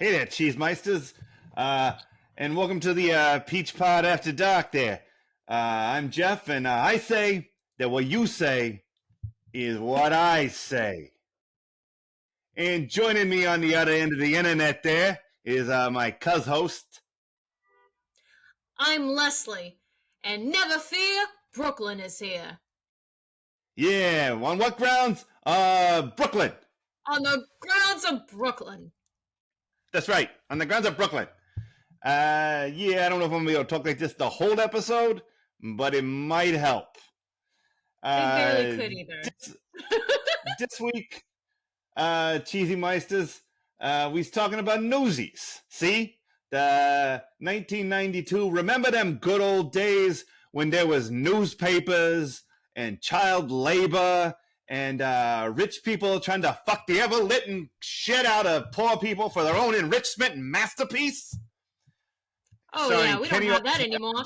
Hey there, Cheesemeisters, and welcome to the Peach Pod After Dark there. I'm Jeff, and I say that what you say is what I say. And joining me on the other end of the internet there is my cuz-host. I'm Leslie, and never fear, Brooklyn is here. Yeah, on what grounds? Brooklyn. On the grounds of Brooklyn. That's right, on the grounds of Brooklyn. I don't know if I'm going to be able to talk like this the whole episode, but it might help. It barely could either. This week, Cheesemeisters, we's talking about Newsies. See? The 1992, remember them good old days when there was newspapers and child labor and rich people trying to fuck the ever-lit shit out of poor people for their own enrichment and masterpiece? Oh, yeah, we don't have that anymore.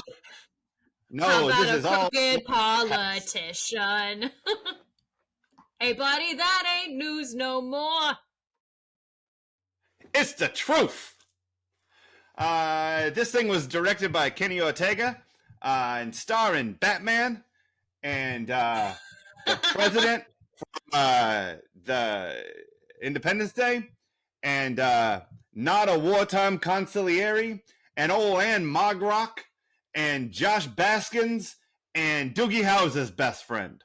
No, this is all... crooked politician. Hey, buddy, that ain't news no more. It's the truth. This thing was directed by Kenny Ortega and starring Batman and the president from the Independence Day and not a wartime consigliere and old Ann Mogrock and Josh Baskins and Doogie Howser's best friend.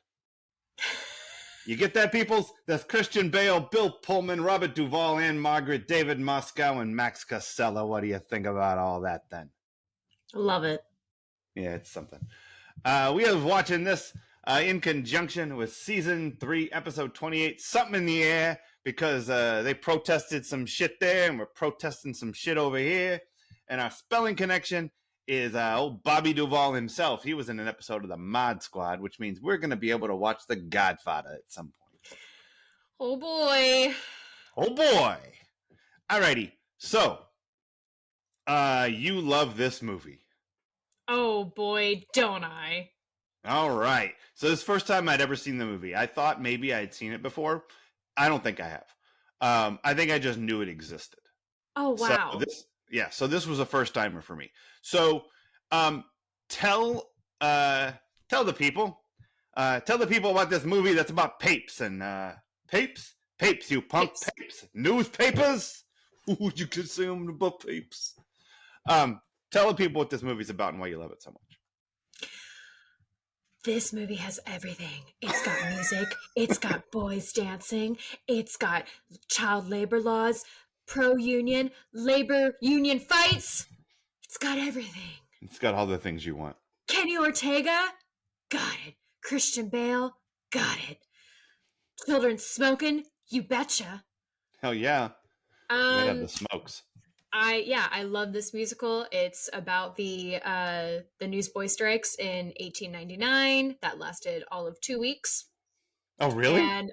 You get that, peoples? That's Christian Bale, Bill Pullman, Robert Duvall, Anne Margaret, David Moscow, and Max Casella. What do you think about all that, then? Love it. Yeah, it's something. We are watching this in conjunction with Season 3, Episode 28, Something in the Air, because they protested some shit there, and we're protesting some shit over here. And our spelling connection is old Bobby Duvall himself. He was in an episode of the Mod Squad, which means we're going to be able to watch The Godfather at some point. Oh, boy. Oh, boy. Alrighty. So, you love this movie. Oh, boy, don't I. All right. So this is the first time I'd ever seen the movie. I thought maybe I had seen it before. I don't think I have. I think I just knew it existed. Oh, wow. So this was a first timer for me. So, tell the people about this movie that's about papes and papes, you punk papes, newspapers. Ooh, you consume about papes. Tell the people what this movie's about and why you love it so much. This movie has everything. It's got music. It's got boys dancing. It's got child labor laws, pro-union, labor union fights. It's got everything. It's got all the things you want. Kenny Ortega? Got it. Christian Bale? Got it. Children smoking? You betcha. Hell yeah. They have the smokes. I love this musical. It's about the newsboy strikes in 1899 that lasted all of 2 weeks. Oh, really? And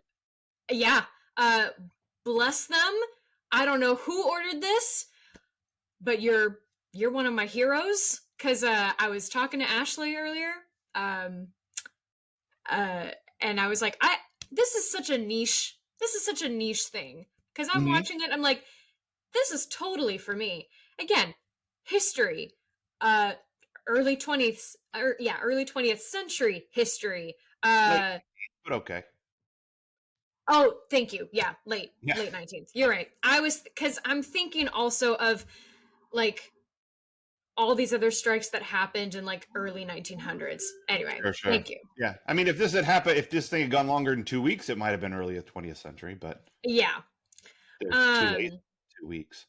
yeah, bless them. I don't know who ordered this, but you're one of my heroes, because I was talking to Ashley earlier, and I was like, this is such a niche thing, because I'm watching it, I'm like, this is totally for me. Again, history, early 20th century history. But okay. Oh, thank you. Yeah, late 19th. You're right. Because I'm thinking also of like all these other strikes that happened in like early 1900s. Anyway, sure. Thank you. Yeah, I mean, if this thing had gone longer than 2 weeks, it might have been early 20th century, but yeah, too late. 2 weeks.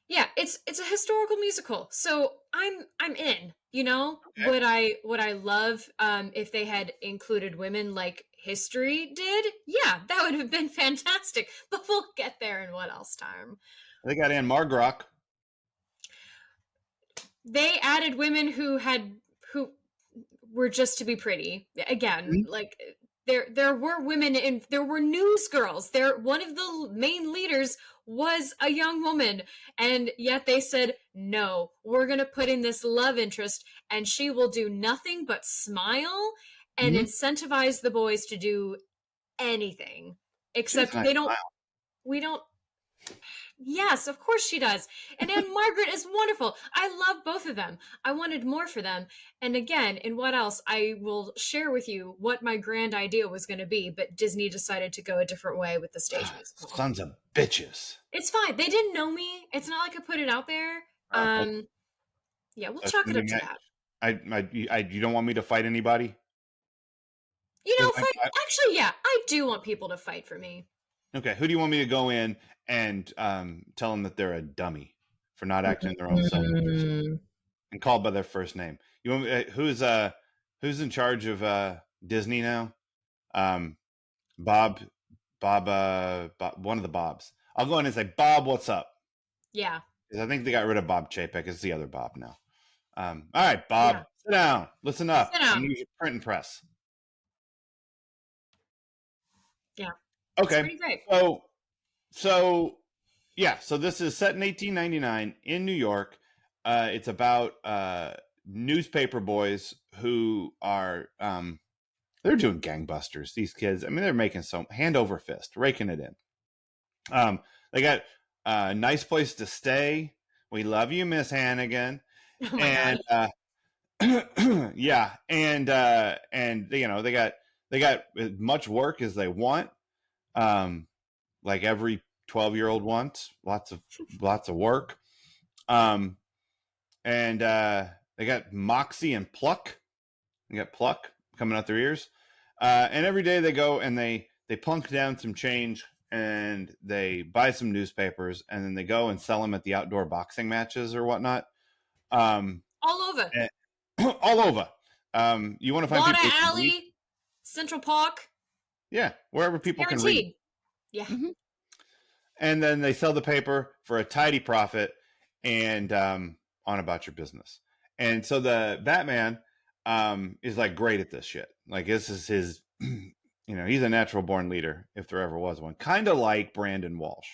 Yeah, it's a historical musical, so I'm in. You know, okay. Would I love if they had included women like history did? Yeah, that would have been fantastic. But we'll get there in what else time. They got Ann Margrock. They added women who were just to be pretty. Again, like there were women there were news girls. One of the main leaders was a young woman, and yet they said, no, we're going to put in this love interest, and she will do nothing but smile and incentivize the boys to do anything, except we don't Yes, of course she does. And Anne Margaret is wonderful. I love both of them. I wanted more for them. And again, in what else, I will share with you what my grand idea was going to be, but Disney decided to go a different way with the stage musical. Sons of bitches. It's fine. They didn't know me. It's not like I put it out there. Okay. Yeah, we'll So chalk it up to that. you don't want me to fight anybody? You 'Cause know, fight. Actually, yeah, I do want people to fight for me. okay, who do you want me to go in and tell them that they're a dummy for not acting in their own self-interest and called by their first name? You want me, who's in charge of Disney now? Um, Bob, Bob, one of the Bobs. I'll go in and say, Bob, what's up? Yeah. Because I think they got rid of Bob Chapek. It's the other Bob now. All right, Bob, sit down. Listen up. Sit down. And use your print and press. Yeah. Okay. It's pretty great. So yeah. So this is set in 1899 in New York. It's about newspaper boys who are they're doing gangbusters. These kids. I mean, they're making some hand over fist, raking it in. They got a nice place to stay. We love you, Miss Hannigan. Oh my God. Yeah, and you know they got as much work as they want, like every 12-year-old wants, lots of work, and they got moxie and pluck. They got pluck coming out their ears, and every day they go and they plunk down some change and they buy some newspapers and then they go and sell them at the outdoor boxing matches or whatnot. all over. All over. You want to find Water people Alley, Central Park. yeah, wherever people Guaranteed. can read. Yeah. Mm-hmm. And then they sell the paper for a tidy profit and on about your business. And so the Batman is like great at this shit. Like this is his, you know, he's a natural born leader if there ever was one. Kind of like Brandon Walsh.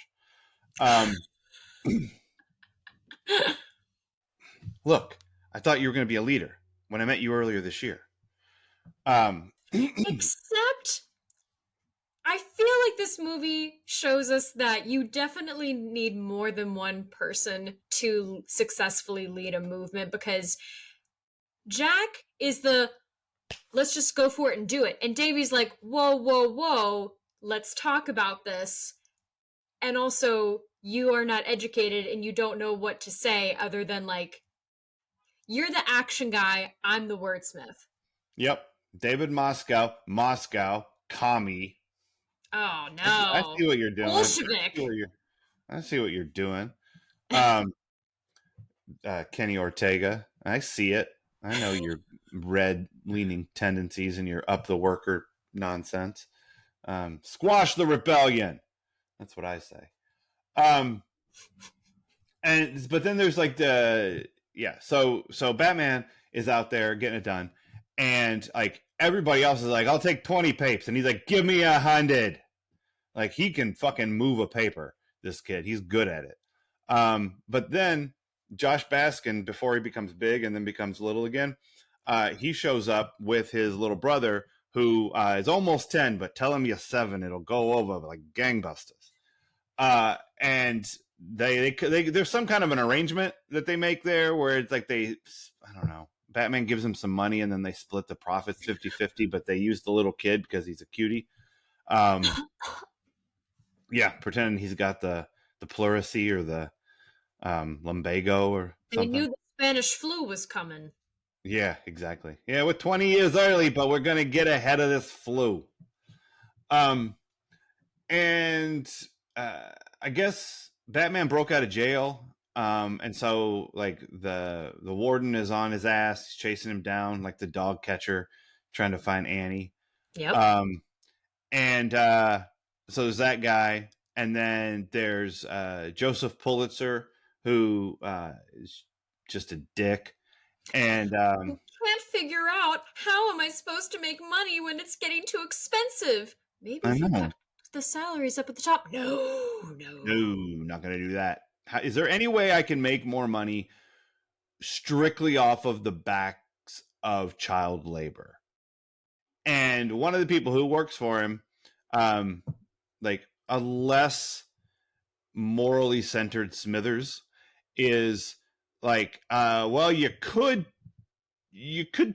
Look, I thought you were going to be a leader when I met you earlier this year. Except I feel like this movie shows us that you definitely need more than one person to successfully lead a movement, because Jack is the let's just go for it and do it. And Davy's like, whoa, whoa, whoa, let's talk about this. And also, you are not educated and you don't know what to say other than like, you're the action guy, I'm the wordsmith. Yep. David Moscow, commie. Oh no! I see what you're doing. Bolshevik. I see what you're doing. Kenny Ortega. I see it. I know your red-leaning tendencies and your up the worker nonsense. Squash the rebellion. That's what I say. But then there's like so Batman is out there getting it done. And like everybody else is like, I'll take 20 papers. And he's like, give me 100. Like he can fucking move a paper, this kid. He's good at it. But then Josh Baskin, before he becomes big and then becomes little again, he shows up with his little brother who is almost 10, but tell him you're 7. It'll go over like gangbusters. And there's some kind of an arrangement that they make there where it's like I don't know. Batman gives him some money and then they split the profits 50-50, but they use the little kid because he's a cutie. Yeah, pretending he's got the pleurisy or the lumbago or something. They knew the Spanish flu was coming. Yeah, exactly. Yeah, we're 20 years early, but we're going to get ahead of this flu. And I guess Batman broke out of jail. And so like the warden is on his ass, he's chasing him down like the dog catcher trying to find Annie. Yep. And so there's that guy, and then there's Joseph Pulitzer, who is just a dick. And can't figure out how am I supposed to make money when it's getting too expensive. Maybe if you cut the salaries up at the top. No, not gonna do that. Is there any way I can make more money strictly off of the backs of child labor? And one of the people who works for him, like a less morally centered Smithers is like, well, you could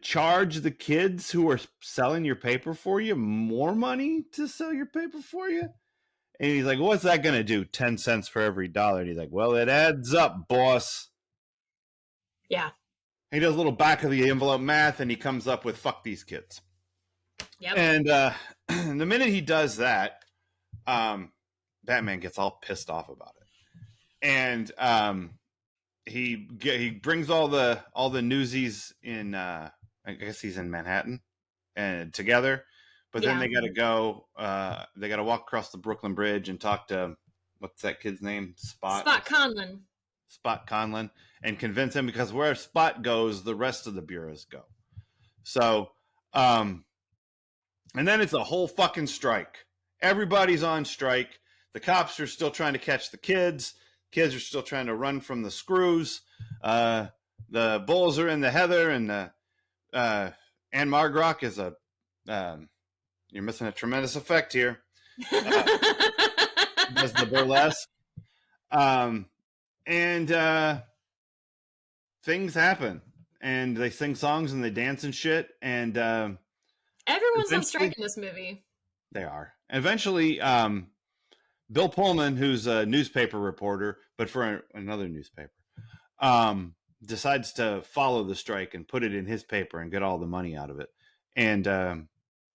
charge the kids who are selling your paper for you more money to sell your paper for you. And he's like, what's that going to do? 10 cents for every dollar. And he's like, well, it adds up, boss. Yeah. He does a little back of the envelope math and he comes up with fuck these kids. Yep. And the minute he does that, Batman gets all pissed off about it. And he brings all the Newsies in, I guess he's in Manhattan, and together. But then they got to go. They got to walk across the Brooklyn Bridge and talk to what's that kid's name? Spot Conlon. Spot Conlon, and convince him, because where Spot goes, the rest of the bureaus go. So, and then it's a whole fucking strike. Everybody's on strike. The cops are still trying to catch the kids. Kids are still trying to run from the screws. The bulls are in the heather, and Anne Margrock is a. You're missing a tremendous effect here. Does the burlesque. And things happen. And they sing songs and they dance and shit. And everyone's on strike in this movie. They are. Eventually, Bill Pullman, who's a newspaper reporter, but for another newspaper, decides to follow the strike and put it in his paper and get all the money out of it. And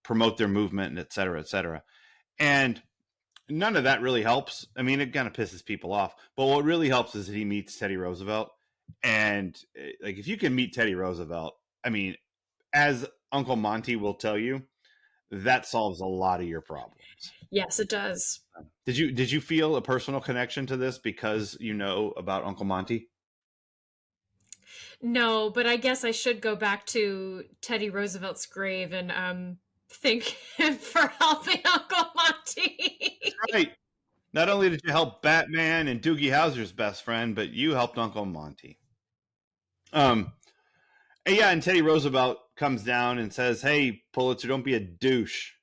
promote their movement, and et cetera, et cetera. And none of that really helps. I mean, it kind of pisses people off. But what really helps is that he meets Teddy Roosevelt. And like, if you can meet Teddy Roosevelt, I mean, as Uncle Monty will tell you, that solves a lot of your problems. Yes, it does. Did you feel a personal connection to this because you know about Uncle Monty? No, but I guess I should go back to Teddy Roosevelt's grave and thank him for helping Uncle Monty. Right. Not only did you help Batman and Doogie Howser's best friend, but you helped Uncle Monty. And Teddy Roosevelt comes down and says, "Hey, Pulitzer, don't be a douche."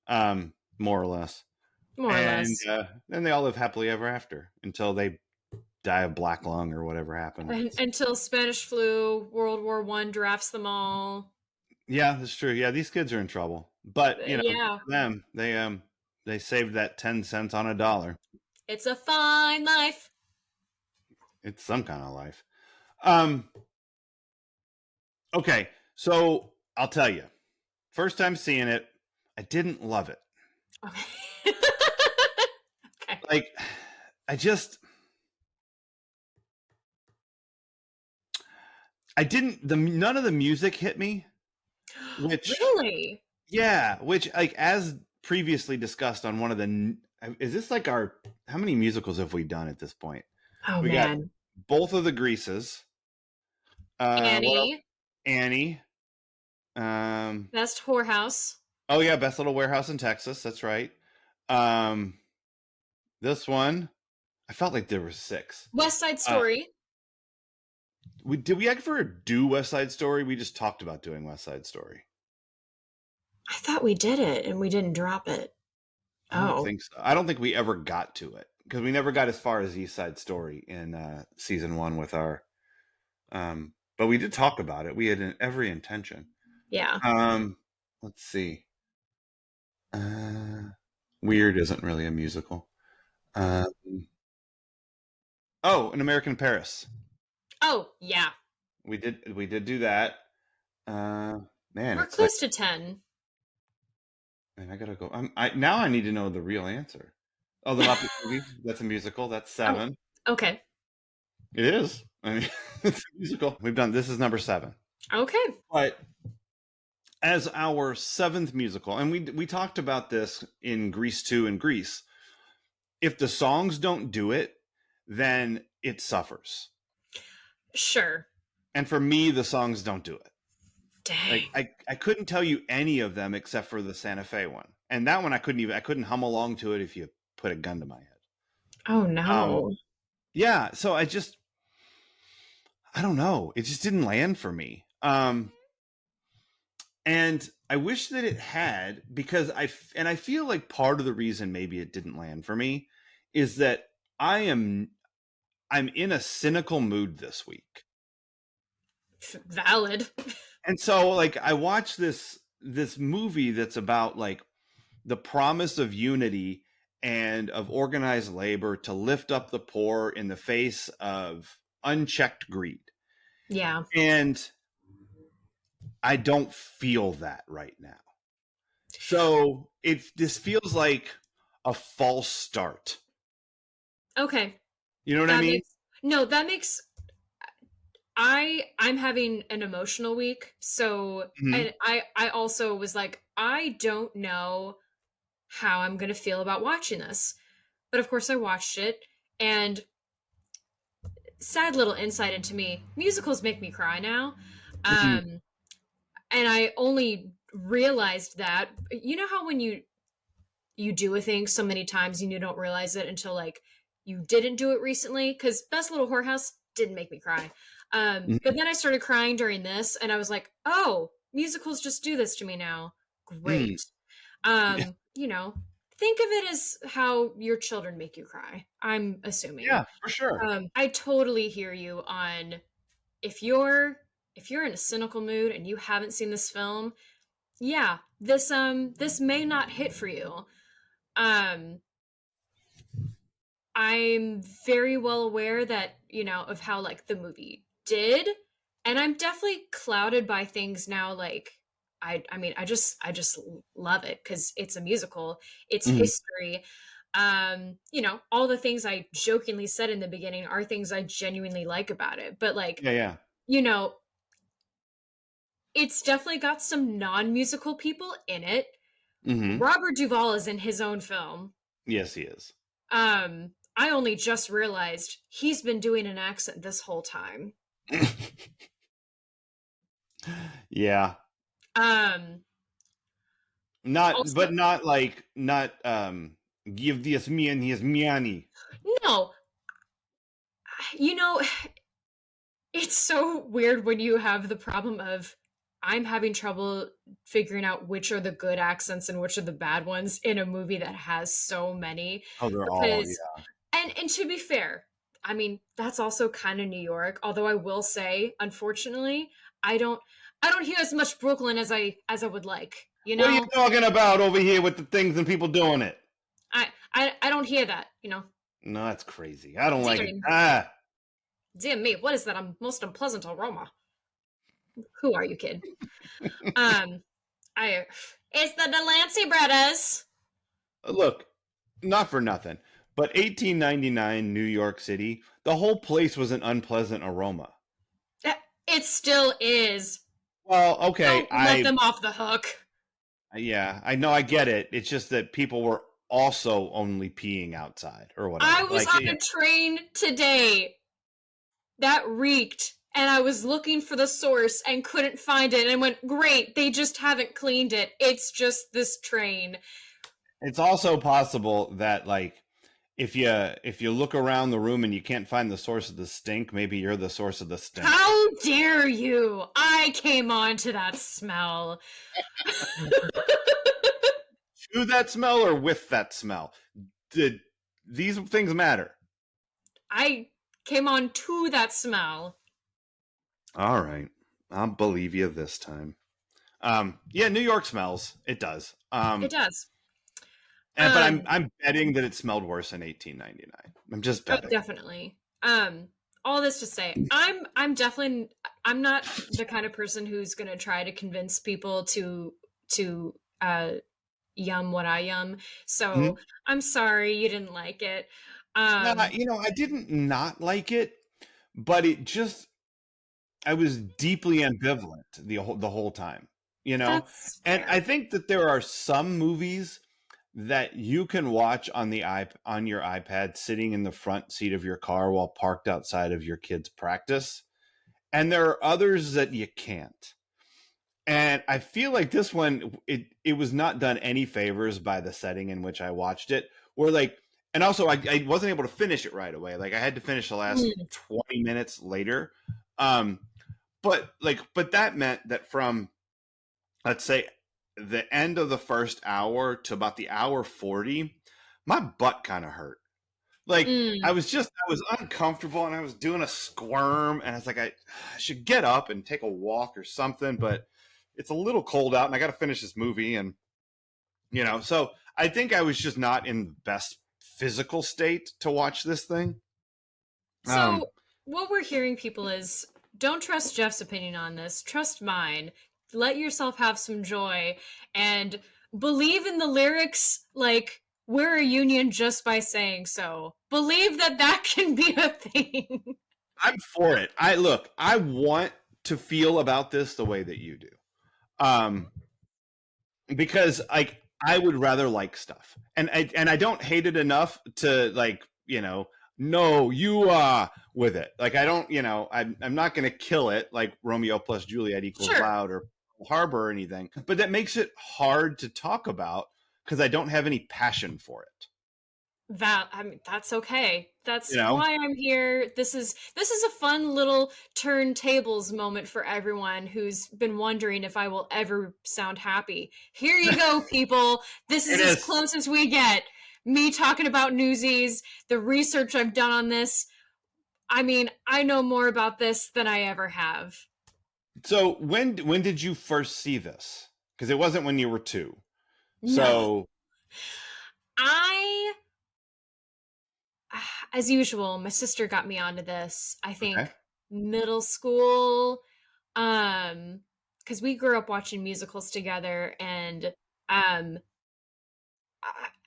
More or less. And then they all live happily ever after until they die of black lung or whatever happened. Until Spanish flu, World War I drafts them all. Yeah, that's true. Yeah, these kids are in trouble. But, for them, they saved that 10 cents on a dollar. It's a fine life. It's some kind of life. Okay, so I'll tell you. First time seeing it, I didn't love it. Okay. Okay. Like, none of the music hit me. Which really? Yeah, which, like, as previously discussed on one of the, is this like how many musicals have we done at this point? We got both of the Greases. Annie. Best Whorehouse. Oh yeah, Best Little Warehouse in Texas. That's right. This one, I felt like there were 6. West Side Story. Did we ever do West Side Story? We just talked about doing West Side Story. I thought we did it and we didn't drop it. I don't think so. I don't think we ever got to it because we never got as far as East Side Story in season 1 with our. But we did talk about it. We had every intention. Yeah. Let's see. Weird isn't really a musical. An American in Paris. Oh yeah. We did do that. Man, we're close to 10. Man, I gotta go. Now I need to know the real answer. Oh, the Muppet movie. That's a musical. That's 7. Oh, okay. It is. I mean, it's a musical. This is number 7. Okay. But as our 7th musical, and we talked about this in Grease 2 and Grease, if the songs don't do it, then it suffers. Sure. And for me, the songs don't do it. Dang. Like, I couldn't tell you any of them except for the Santa Fe one. And that one I couldn't hum along to it if you put a gun to my head. Oh no. Yeah, so I don't know. It just didn't land for me. And I wish that it had, because I feel like part of the reason maybe it didn't land for me is that I'm in a cynical mood this week. Valid. And so like I watched this movie that's about like the promise of unity and of organized labor to lift up the poor in the face of unchecked greed. Yeah. And I don't feel that right now. So this feels like a false start. Okay. You know what I mean? That makes I'm having an emotional week. So Mm-hmm. and I also was like, I don't know how I'm gonna feel about watching this. But of course I watched it, and sad little insight into me, musicals make me cry now. Mm-hmm. Um and I only realized that, you know how when you do a thing so many times and you don't realize it until like you didn't do it recently, because Best Little Whorehouse didn't make me cry. But then I started crying during this, and I was like, oh, musicals just do this to me now. Mm-hmm. Great. You know, think of it as how your children make you cry, I'm assuming. Yeah, for sure. I totally hear you on, if you're in a cynical mood and you haven't seen this film, yeah, this may not hit for you. um I'm very well aware that, of how like the movie did, and I'm definitely clouded by things now. Like, I mean, I just love it because it's a musical, it's Mm-hmm. history. All the things I jokingly said in the beginning are things I genuinely like about it. But like, Yeah, yeah. you know, it's definitely got some non-musical people in it. Mm-hmm. Robert Duvall is in his own film. Yes, he is. I only just realized he's been doing an accent this whole time. Yeah. Um, Also, But not like not give this me and his miani. no, you know, it's so weird when you have the problem of, I'm having trouble figuring out which are the good accents and which are the bad ones in a movie that has so many. Oh, they're all, Because, yeah. and to be fair, I mean, that's also kind of New York, although I will say, unfortunately, I don't I don't hear as much Brooklyn as I would like, you What are you know? talking about over here with the things and people doing it? I don't hear that, No, that's crazy. I don't like Dear, it. Ah. dear me, what is that most unpleasant aroma? Who are you, kid? Um, I It's the Delancey brothers. Look, not for nothing, but 1899 New York City, the whole place was an unpleasant aroma. It still is. Well, okay, Don't let them off the hook. yeah, I know, I get it. It's just that people were also only peeing outside or I whatever. was Like, on a train today that reeked, and I was looking for the source and couldn't find it, and went, great, they just haven't cleaned it. It's just this train. it's also possible that like if you look around the room and you can't find the source of the stink, maybe you're the source of the stink. How dare you? I came on to that smell. To that smell or with that smell? Did these things matter? I came on to that smell. All right, I'll believe you this time. Yeah, New York smells. It does. It does. But I'm betting that it smelled worse in 1899. I'm just betting. Definitely. All this to say, I'm definitely, I'm not the kind of person who's gonna try to convince people to yum what I yum. So Mhm. I'm sorry you didn't like it. I didn't not like it, but I was deeply ambivalent the whole time. That's And I fair. think that there are some movies that you can watch on on your iPad sitting in the front seat of your car while parked outside of your kid's practice, and there are others that you can't. And I feel like this one, it was not done any favors by the setting in which I watched it. Where like, and also I wasn't able to finish it right away. Like I had to finish the last Mm. 20 minutes later. Um, but that meant that from, let's say, the end of the first hour to about the hour 40, my butt kind of hurt. Like I Mm. was uncomfortable and I was doing a squirm and I was like, I should get up and take a walk or something, but it's a little cold out and I got to finish this movie. And, so I think I was just not in the best physical state to watch this thing. Um, So, what we're hearing, people, is don't trust Jeff's opinion on this. Trust mine. Let yourself have some joy and believe in the lyrics like we're a union just by saying so. Believe that that can be a thing. I'm for it. I want to feel about this the way that you do. Um, because like I would rather like stuff, and I don't hate it enough to like no you with it. Like I don't I'm not going to kill it like Romeo plus Juliet equals Sure. loud or Harbor or anything, but that makes it hard to talk about because I don't have any passion for it. That's okay. That's You know, why I'm here. This is a fun little turntables moment for everyone who's been wondering if I will ever sound happy. Here you go, people. This is it as is. close as we get. Me talking about Newsies, the research I've done on this. I mean, I know more about this than I ever have. So when did you first see this? Because it wasn't when you were 2. No. So I as usual, my sister got me onto this. I okay. think middle school. Because we grew up watching musicals together, and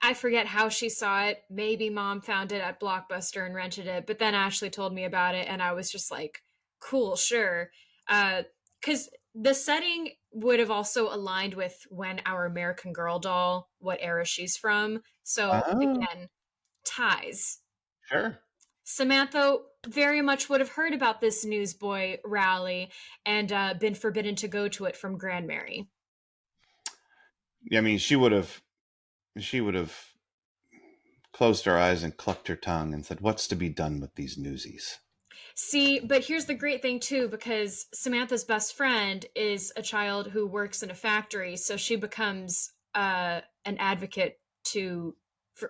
I forget how she saw it. Maybe mom found it at Blockbuster and rented it, but then Ashley told me about it, and I was just like, cool, sure. Because the setting would have also aligned with when our American Girl doll, what era she's from. So Oh, again, ties. sure. Samantha very much would have heard about this newsboy rally and been forbidden to go to it from Grandmary. I mean, she would have closed her eyes and clucked her tongue and said, "What's to be done with these newsies?" See, but here's the great thing too, because Samantha's best friend is a child who works in a factory, so she becomes an advocate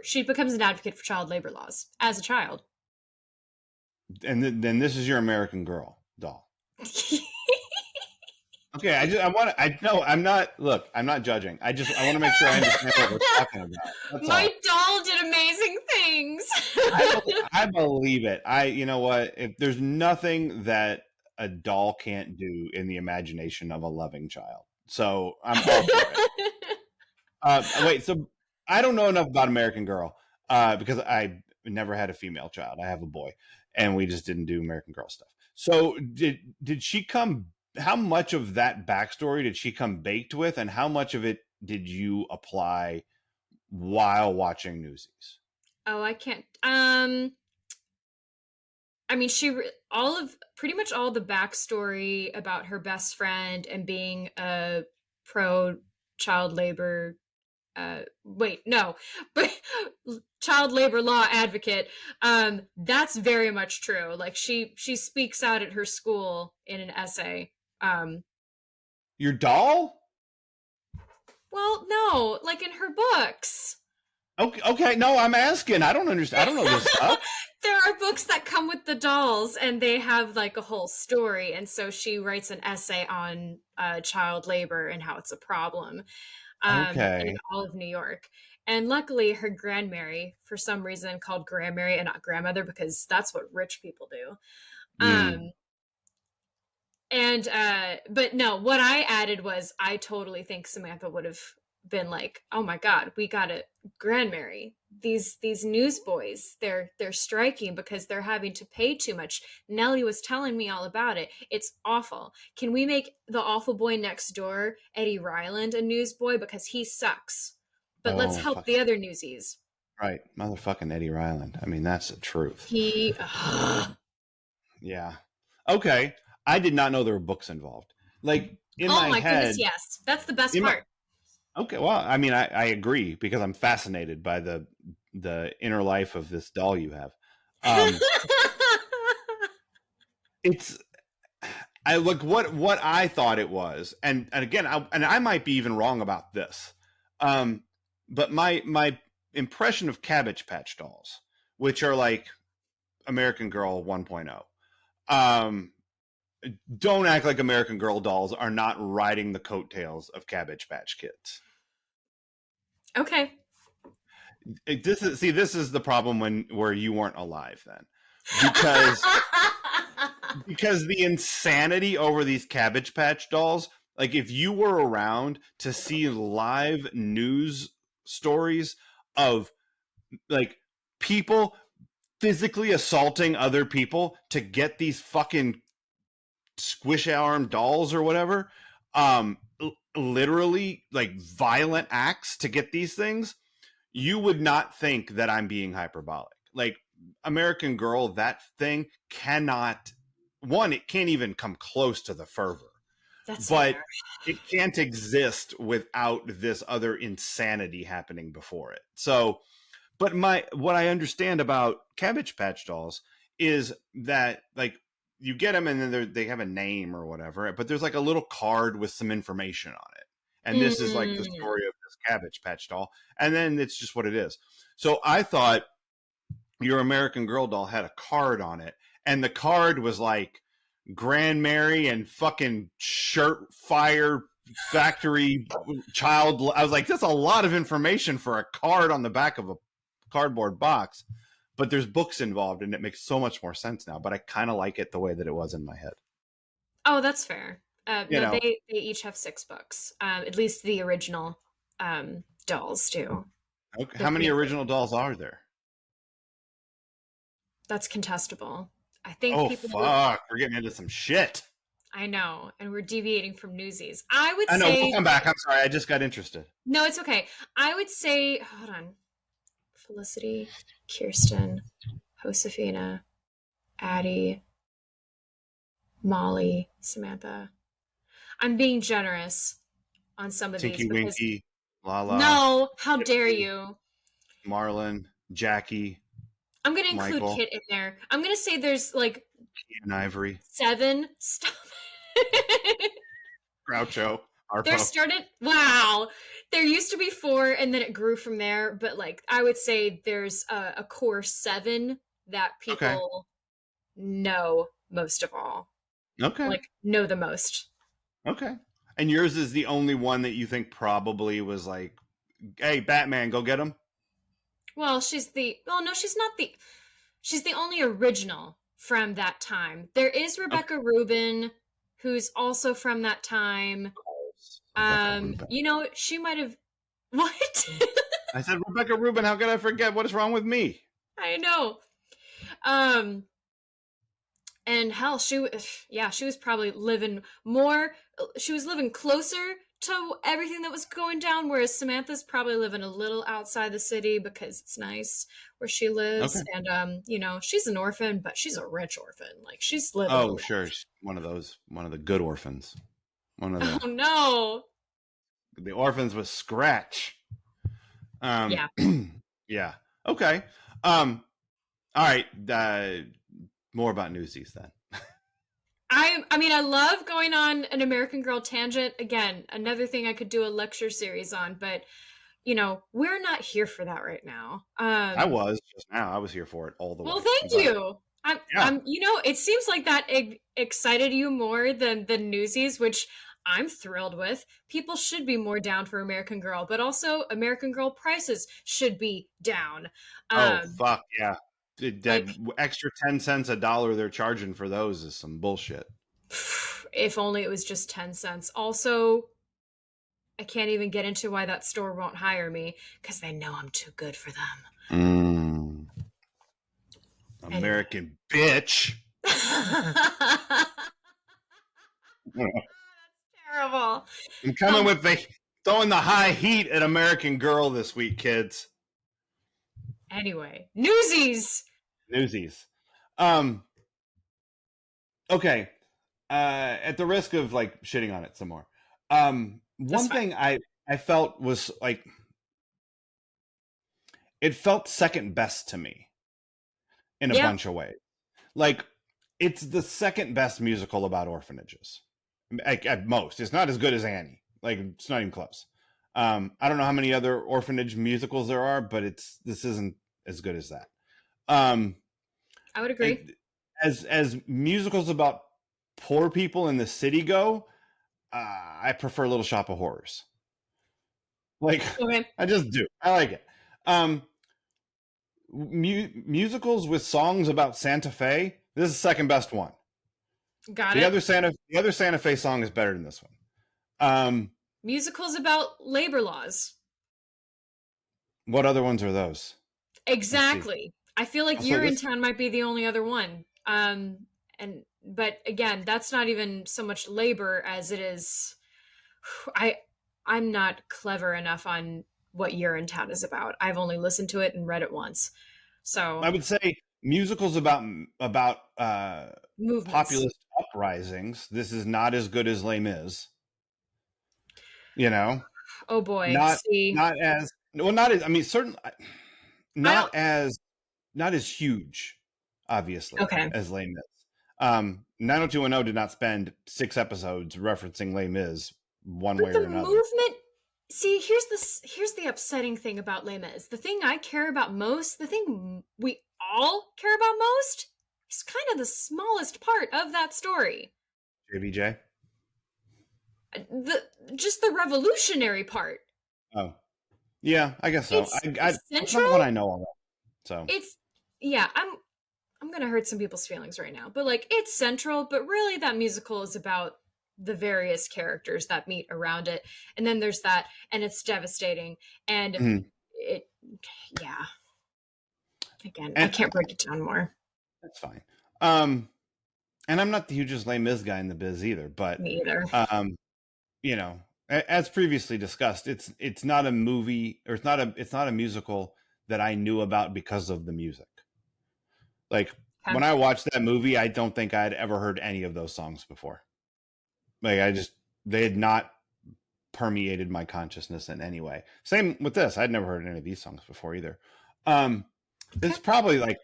she becomes an advocate for child labor laws as a child. And then this is your American Girl doll. Okay, I want to. I know I'm not. Look, I'm not judging. I want to make sure I understand what we're talking about. That's My all. doll did amazing things. I believe it. You know what? If there's nothing that a doll can't do in the imagination of a loving child, so I'm all for it. Wait, so I don't know enough about American Girl because I never had a female child. I have a boy, and we just didn't do American Girl stuff. So did she come? How much of that backstory did she come baked with, and how much of it did you apply while watching Newsies? Oh, I can't. I mean, all of pretty much all the backstory about her best friend and being a pro child labor. Wait, no, but child labor law advocate. That's very much true. Like she speaks out at her school in an essay. Um, Your doll? well, no, like in her books. Okay, okay. No, I'm asking. I don't understand. I don't know this stuff. There are books that come with the dolls and they have like a whole story, and so she writes an essay on child labor and how it's a problem in Okay. all of New York. And luckily her grandmary, for some reason called grandmary and not grandmother because that's what rich people do. Mm. um and but no, what I added was I totally think Samantha would have been like, oh my god, we gotta grandmary these newsboys. They're striking because they're having to pay too much. Nellie was telling me all about it. It's awful. Can we make the awful boy next door, Eddie Ryland, a newsboy because he sucks, but let's Oh, help fuck. the other newsies. Right. Motherfucking Eddie Ryland. I mean, that's the truth. He Yeah. Okay. I did not know there were books involved. Like in oh my my goodness, head, yes, that's the best in my part. okay. Well, I mean, I agree because I'm fascinated by the inner life of this doll you have. Um, it's I look what I thought it was, and again, I might be even wrong about this. But my impression of Cabbage Patch dolls which are like American Girl 1.0. Don't act like American Girl dolls are not riding the coattails of Cabbage Patch Kids. Okay. This is the problem where you weren't alive then, because the insanity over these Cabbage Patch dolls. Like, if you were around to see live news stories of like people physically assaulting other people to get these fucking squish arm dolls or whatever, literally like violent acts to get these things, you would not think that I'm being hyperbolic. Like, American Girl, that thing cannot, it can't even come close to the fervor. That's but fair. It can't exist without this other insanity happening before it. So, but what I understand about Cabbage Patch dolls is that, like, you get them and then they have a name or whatever, but there's like a little card with some information on it. And this is like the story of this Cabbage Patch doll. And then it's just what it is. So I thought your American Girl doll had a card on it, and the card was like Grand Mary and fucking shirt fire factory child. I was like, that's a lot of information for a card on the back of a cardboard box, but there's books involved and it makes so much more sense now. But I kind of like it the way that it was in my head. Oh, that's fair. They each have 6 books. At least the original dolls do. Okay. How many original dolls are there? That's contestable. I think we're getting into some shit. I know, and we're deviating from Newsies. I know, we'll come back. I'm sorry, I just got interested. No, it's okay. I would say, hold on. Felicity, Kirsten, Josefina, Addie, Molly, Samantha. I'm being generous on some of Tinky these. Winky, Lala. No, how dare you? Marlon, Jackie. I'm going to include Michael. Kit in there. I'm going to say there's like Ian Ivory. 7. Stop. Groucho. Wow. There used to be 4 and then it grew from there. But like, I would say there's a core 7 that people know most of all. Okay. Like, know the most. Okay. And yours is the only one that you think probably was like, hey, Batman, go get him? Well, she's the only original from that time. There is Rebecca Rubin, who's also from that time. She might have. What? I said Rebecca Rubin. How could I forget? What is wrong with me? I know. And hell, she was probably living more. She was living closer to everything that was going down, whereas Samantha's probably living a little outside the city because it's nice where she lives. Okay. And she's an orphan, but she's a rich orphan. Like, she's living. Oh, sure, she's one of the good orphans. Oh no, the orphans with scratch. Yeah. Yeah. Okay. All right. More about Newsies then. I love going on an American Girl tangent. Again, another thing I could do a lecture series on, but we're not here for that right now. I was just now. I was here for it all the way. Well, thank you. It seems like that excited you more than the Newsies, which I'm thrilled with. People should be more down for American Girl, but also American Girl prices should be down. Fuck yeah. That extra 10 cents a dollar they're charging for those is some bullshit. If only it was just 10 cents. Also, I can't even get into why that store won't hire me, because they know I'm too good for them. American bitch. That's terrible. I'm coming with throwing the high heat at American Girl this week, kids. Anyway, Newsies. Okay. At the risk of like shitting on it some more. One thing I felt was like, it felt second best to me in a bunch of ways. Like, it's the second best musical about orphanages. At most. It's not as good as Annie. Like, it's not even close. I don't know how many other orphanage musicals there are, but this isn't as good as that. Um, I would agree. as musicals about poor people in the city go, I prefer Little Shop of Horrors. Like, Okay. I just do. I like it. Um, musicals with songs about Santa Fe. This is the second best one. Got it. The other Santa Fe song is better than this one. Musicals about labor laws. What other ones are those? Exactly. I feel like Also, this Urinetown might be the only other one. But again, that's not even so much labor as it is. I I'm not clever enough on what Urinetown is about. I've only listened to it and read it once. I So would say musicals about movements. populist uprisings. This is not as good as Les Mis. You know, Oh boy. not See, not as well, not as I mean, certain I don't. not as not as huge, obviously, Okay. as Les Mis. 90210 did not spend 6 episodes referencing Les Mis one But way the or another. movement, see, here's the upsetting thing about Les Mis. The thing I care about most, the thing we all care about most, is kind of the smallest part of that story. JBJ. The just the revolutionary part. Oh, yeah, I guess so. It's It's not one I central. know all that. So It's yeah, I'm gonna hurt some people's feelings right now, but like it's central, but really that musical is about the various characters that meet around it. And then there's that, and it's devastating. And mhm. it yeah. Again, I And can't break it down more. that's fine. Um, and I'm not the hugest Les Mis guy in the biz either, but Me either. um, as previously discussed, it's not a movie or it's not a musical that I knew about because of the music. Like Okay. when I watched that movie, I don't think I'd ever heard any of those songs before. Like they had not permeated my consciousness in any way. Same with this. I'd never heard any of these songs before either. Okay. It's probably like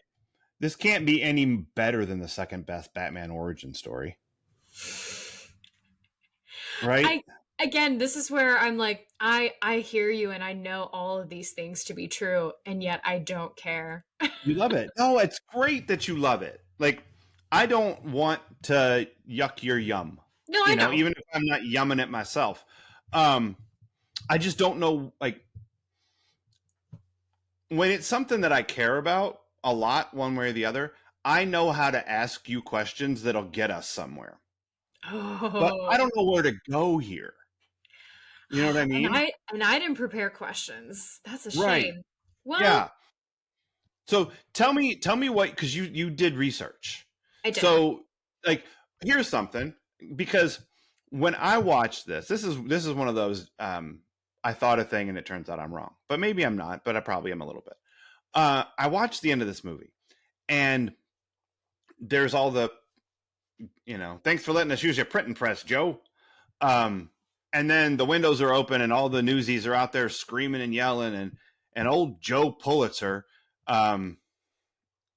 this can't be any better than the second best Batman origin story, right? I again, this is where I'm like, I hear you and I know all of these things to be true, and yet I don't care. You love it. No, it's great that you love it. Like I don't want to yuck your yum, No, I know. even if I'm not yumming it myself. Um, I just don't know, like when it's something that I care about a lot, one way or the other. I know how to ask you questions that'll get us somewhere, but I Oh. don't know where to go here. You know what I And mean? I didn't prepare questions. That's a Right. shame. Well, Yeah. So tell me what, because you did research. I did. So like here's something, because when I watched this is one of those I thought a thing and it turns out I'm wrong. But maybe I'm not, but I probably am a little bit. I watched the end of this movie and there's all the, thanks for letting us use your printing press, Joe. Um, and then the windows are open and all the Newsies are out there screaming and yelling, and old Joe Pulitzer um,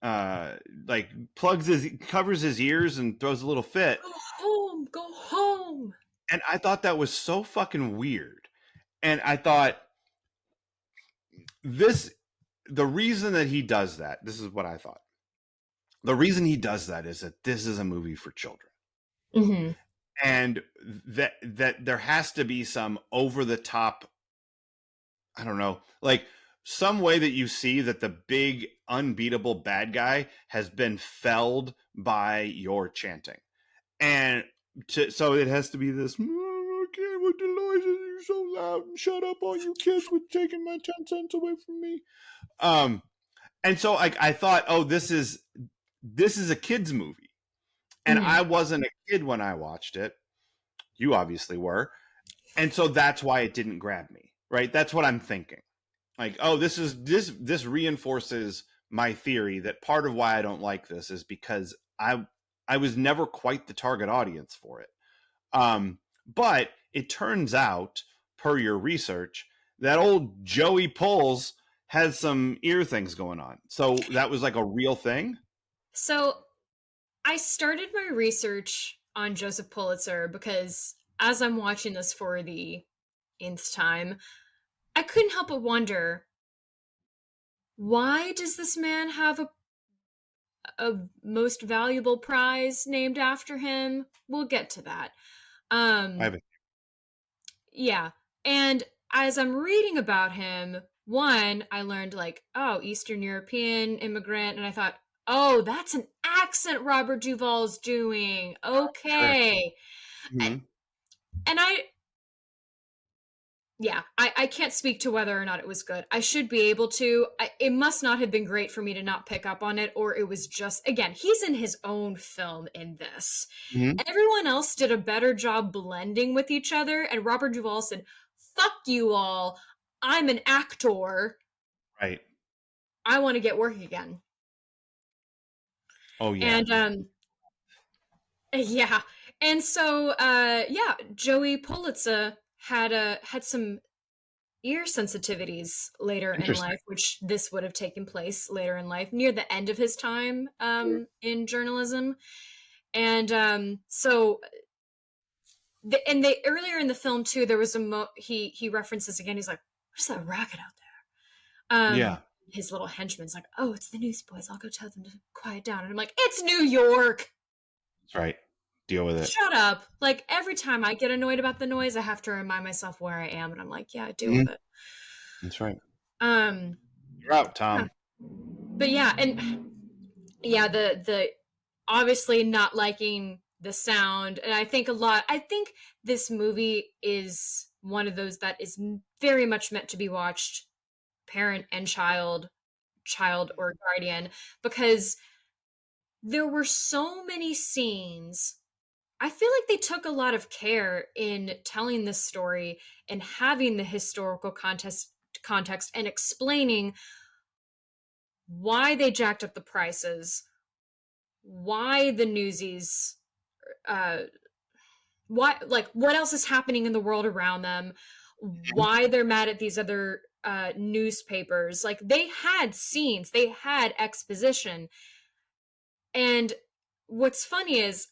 like covers his ears and throws a little fit. Go home. Go home. And I thought that was so fucking weird. And I thought this the reason that he does that, this is what I thought. The reason he does that is that this is a movie for children. Mm-hmm. And that there has to be some over the top, I don't know, like some way that you see that the big unbeatable bad guy has been felled by your chanting. And so it has to be this, okay, with the noises, you're so loud, and shut up, all you kids, with taking my 10 cents away from me. And so I thought, oh, this is a kid's movie. And Mm-hmm. I wasn't a kid when I watched it. You obviously were. And so that's why it didn't grab me, right? That's what I'm thinking. Like, oh, this reinforces my theory that part of why I don't like this is because I was never quite the target audience for it. But it turns out, per your research, that old Joey Pulz has some ear things going on. So that was like a real thing. So I started my research on Joseph Pulitzer because as I'm watching this for the nth time, I couldn't help but wonder, why does this man have a a most valuable prize named after him. We'll get to that. I have a, Yeah. And as I'm reading about him, one, I learned like, oh, Eastern European immigrant, and I thought, oh, that's an accent Robert Duvall's doing. sure. Okay. And, Mhm. and I can't speak to whether or not it was good. I should be able to. It must not have been great for me to not pick up on it, or it was just, again, he's in his own film in this. Mhm. Everyone else did a better job blending with each other, and Robert Duvall said, fuck you all. I'm an actor. Right. I want to get work again. Oh yeah. And yeah. And so yeah, Joey Pulitzer had some ear sensitivities later in Interesting. life, which this would have taken place later in life, near the end of his time in journalism. And so, and they earlier in the film too, there was he references again. He's like, "What's that racket out there?" Yeah. His little henchman's like, "Oh, it's the newsboys. I'll go tell them to quiet down." And I'm like, "It's New York. That's right. Deal with it. Shut up!" Like every time I get annoyed about the noise, I have to remind myself where I am, and I'm like, "Yeah, deal Mhm. with it." That's right. Um, You're out, yeah. Tom. But yeah, and yeah, the obviously not liking the sound, and I think this movie is one of those that is very much meant to be watched parent and child or guardian, because there were so many scenes. I feel like they took a lot of care in telling this story and having the historical context and explaining why they jacked up the prices, why the Newsies, uh, why, like, what else is happening in the world around them, why they're mad at these other newspapers. Like, they had scenes, they had exposition. And what's funny is,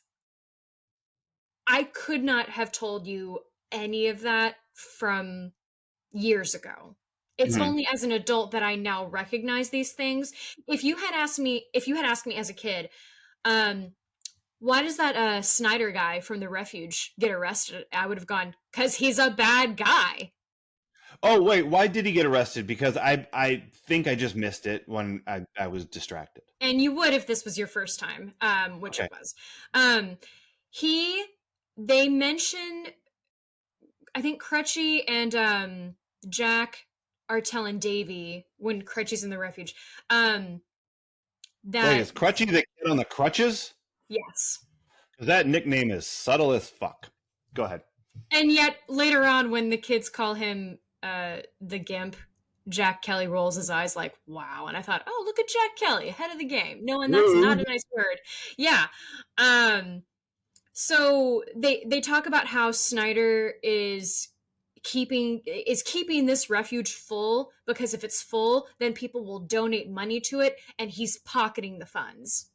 I could not have told you any of that from years ago. It's Mhm. only as an adult that I now recognize these things. If you had asked me as a kid, um, why does that Snyder guy from The Refuge get arrested? I would have gone, because he's a bad guy. Oh wait, why did he get arrested? Because I think I just missed it when I was distracted. And you would if this was your first time, which Okay. it was. Um, he, they mention, I think Crutchy and Jack are telling Davy when Crutchy's in the refuge, Wait, that is Crutchy the kid on the crutches? yes. Because that nickname is subtle as fuck. Go ahead. And yet later on, when the kids call him the Gimp, Jack Kelly rolls his eyes like, wow. And I thought, oh, look at Jack Kelly, ahead of the game. No, and that's not Rude. a nice word. Yeah. Um, so they talk about how Snyder is keeping this refuge full, because if it's full, then people will donate money to it, and he's pocketing the funds.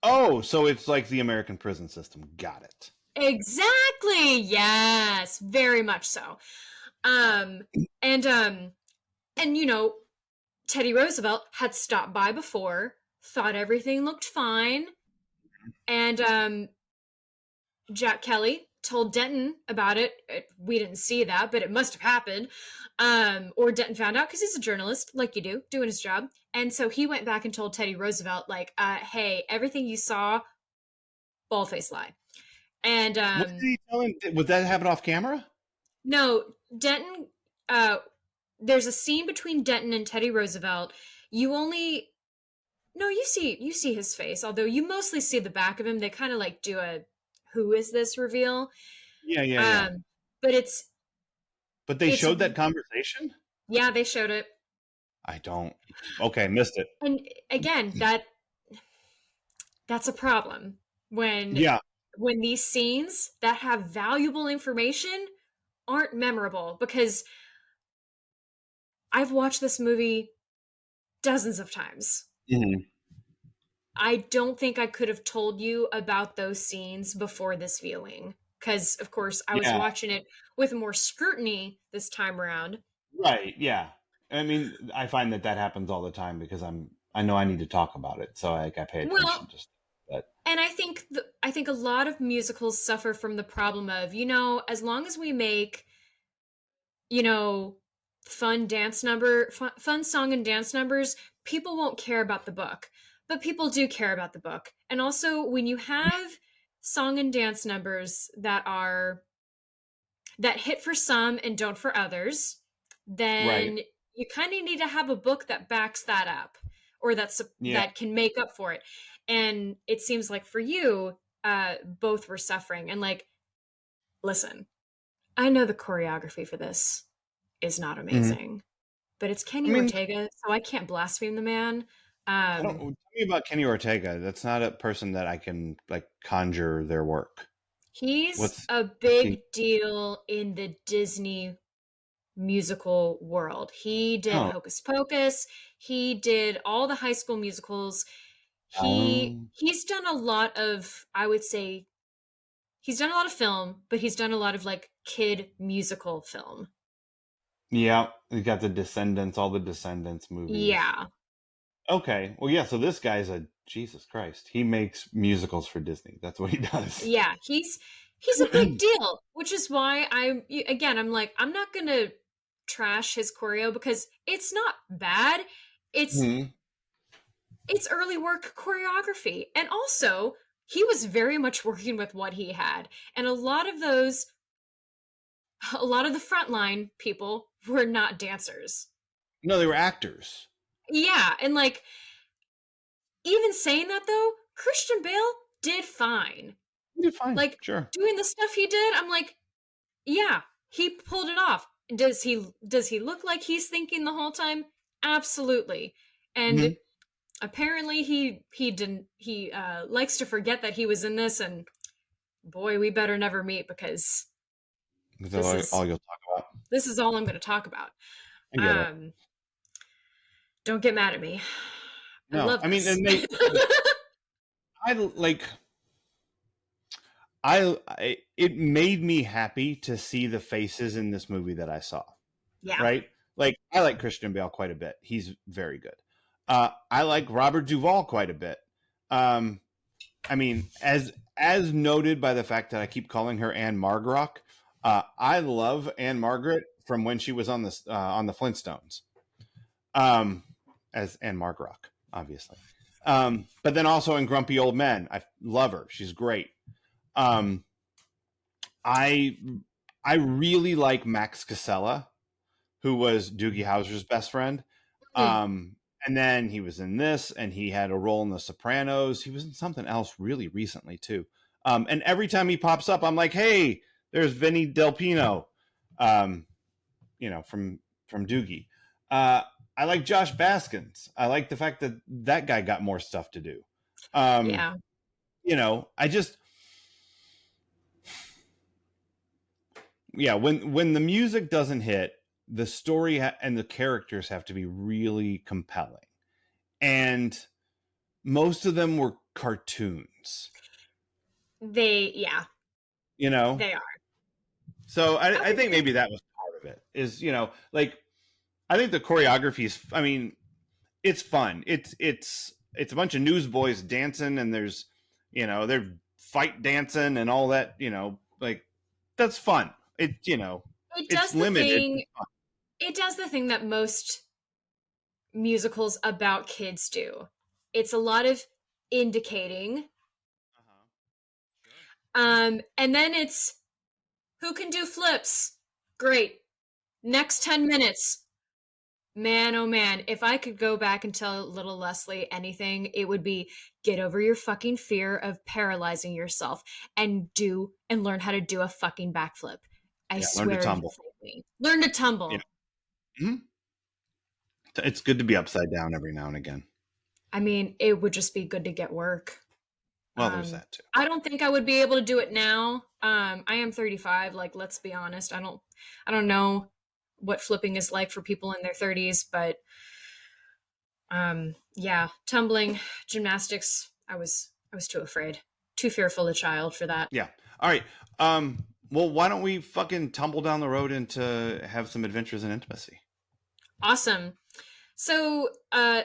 Oh, so it's like the American prison system. Got it. Exactly. Yes, very much so. Um, and you know, Teddy Roosevelt had stopped by before, thought everything looked fine, and Jack Kelly told Denton about it. We didn't see that, but it must have happened. Or Denton found out because he's a journalist, like you do, doing his job. And so he went back and told Teddy Roosevelt, like, hey, everything you saw, bald-faced lie. And What did he tell him? Would that happen off camera? no, Denton, uh, there's a scene between Denton and Teddy Roosevelt. You only No, you see his face, although you mostly see the back of him. They kind of like do a "who is this" reveal. Yeah, yeah, yeah. Um, but But they it's showed that conversation? yeah, they showed it. I don't. Okay, missed it. And again, that's a problem when Yeah. these scenes that have valuable information aren't memorable, because I've watched this movie dozens of times. Mhm. I don't think I could have told you about those scenes before this viewing, because of course I was Yeah. watching it with more scrutiny this time around. Right. Yeah. I mean, I find that happens all the time because I know I need to talk about it, so I pay attention. Well, Just but and I think a lot of musicals suffer from the problem of, as long as we make, you know, fun song and dance numbers, people won't care about the book. But people do care about the book. And also when you have song and dance numbers that hit for some and don't for others, right, then you kind of need to have a book that backs that up, or yeah, that can make up for it. And it seems like for you, both were suffering. And like, listen, I know the choreography for this is not hmm amazing, but it's I Kenny mean, Ortega, so I can't blaspheme the man. I don't tell me about Kenny Ortega. That's not a person that I can like conjure their work. He's What's a he? big deal in the Disney musical world. He did Oh, Hocus Pocus. He did all the High School Musicals. um, He's done a lot of, I would say, he's done a lot of film, but he's done a lot of like kid musical film. yeah. We got the Descendants, all the Descendants movies. Yeah. Okay, well, yeah. So this guy's a Jesus Christ. He makes musicals for Disney. That's what he does. Yeah, he's a big deal, which is why I'm like, I'm not going to trash his choreo because it's not bad. It's hmm it's early work choreography. And also, he was very much working with what he had. And a lot of the frontline people were not dancers. No, they were actors. Yeah, and like, even saying that though, Christian Bale did fine. He did fine. Like, Sure. doing the stuff he did, I'm like, yeah, he pulled it off. Does he look like he's thinking the whole time? Absolutely. And hmm apparently he didn't he likes to forget that he was in this, and boy, we better never meet because That's this all is you'll talk about. this is all I'm going to talk about. I get it. Don't get mad at me. I No, love I mean, this. and I like, it made me happy to see the faces in this movie that I saw. Yeah. Right? Like, I like Christian Bale quite a bit. He's very good. I like Robert Duvall quite a bit. Um, I mean, as noted by the fact that I keep calling her Anne Margrock, I love Anne Margaret from when she was on the Flintstones, um, as Anne Margrock, obviously. But then also in Grumpy Old Men, I love her. She's great. Um, I I really like Max Casella, who was Doogie Howser's best friend. Mm. And then he was in this, and he had a role in The Sopranos. He was in something else really recently too. And every time he pops up, I'm like, hey, there's Vinny Del Pino, um, from Doogie. I like Josh Baskins. I like the fact that that guy got more stuff to do. Um, Yeah. I just, yeah, when the music doesn't hit, the story and the characters have to be really compelling, and most of them were cartoons. Yeah, You know, they are. so I I would think say, maybe that was part of it. Is like, I think the choreography is. I mean, it's fun. It's a bunch of newsboys dancing, and there's they're fight dancing and all that. Like, that's fun. it It's does the limited. thing it does the thing that most musicals about kids do. It's a lot of indicating. Uh-huh. Sure. And then it's who can do flips? Great. Next 10 minutes. Man, oh man, if I could go back and tell little Leslie anything, it would be get over your fucking fear of paralyzing yourself and learn how to do a fucking backflip. I Yeah, learn to swear you'll tumble. save me. Learn to Yeah. tumble. Mhm. It's good to be upside down every now and again. I mean, it would just be good to get work. Well, there's that too. I don't think I would be able to do it now. I am 35, like let's be honest. I don't know what flipping is like for people in their 30s, but yeah, tumbling, gymnastics, I was too afraid. Too fearful a child for that. Yeah. All right. Well, why don't we fucking tumble down the road into have some adventures in intimacy? Awesome. So,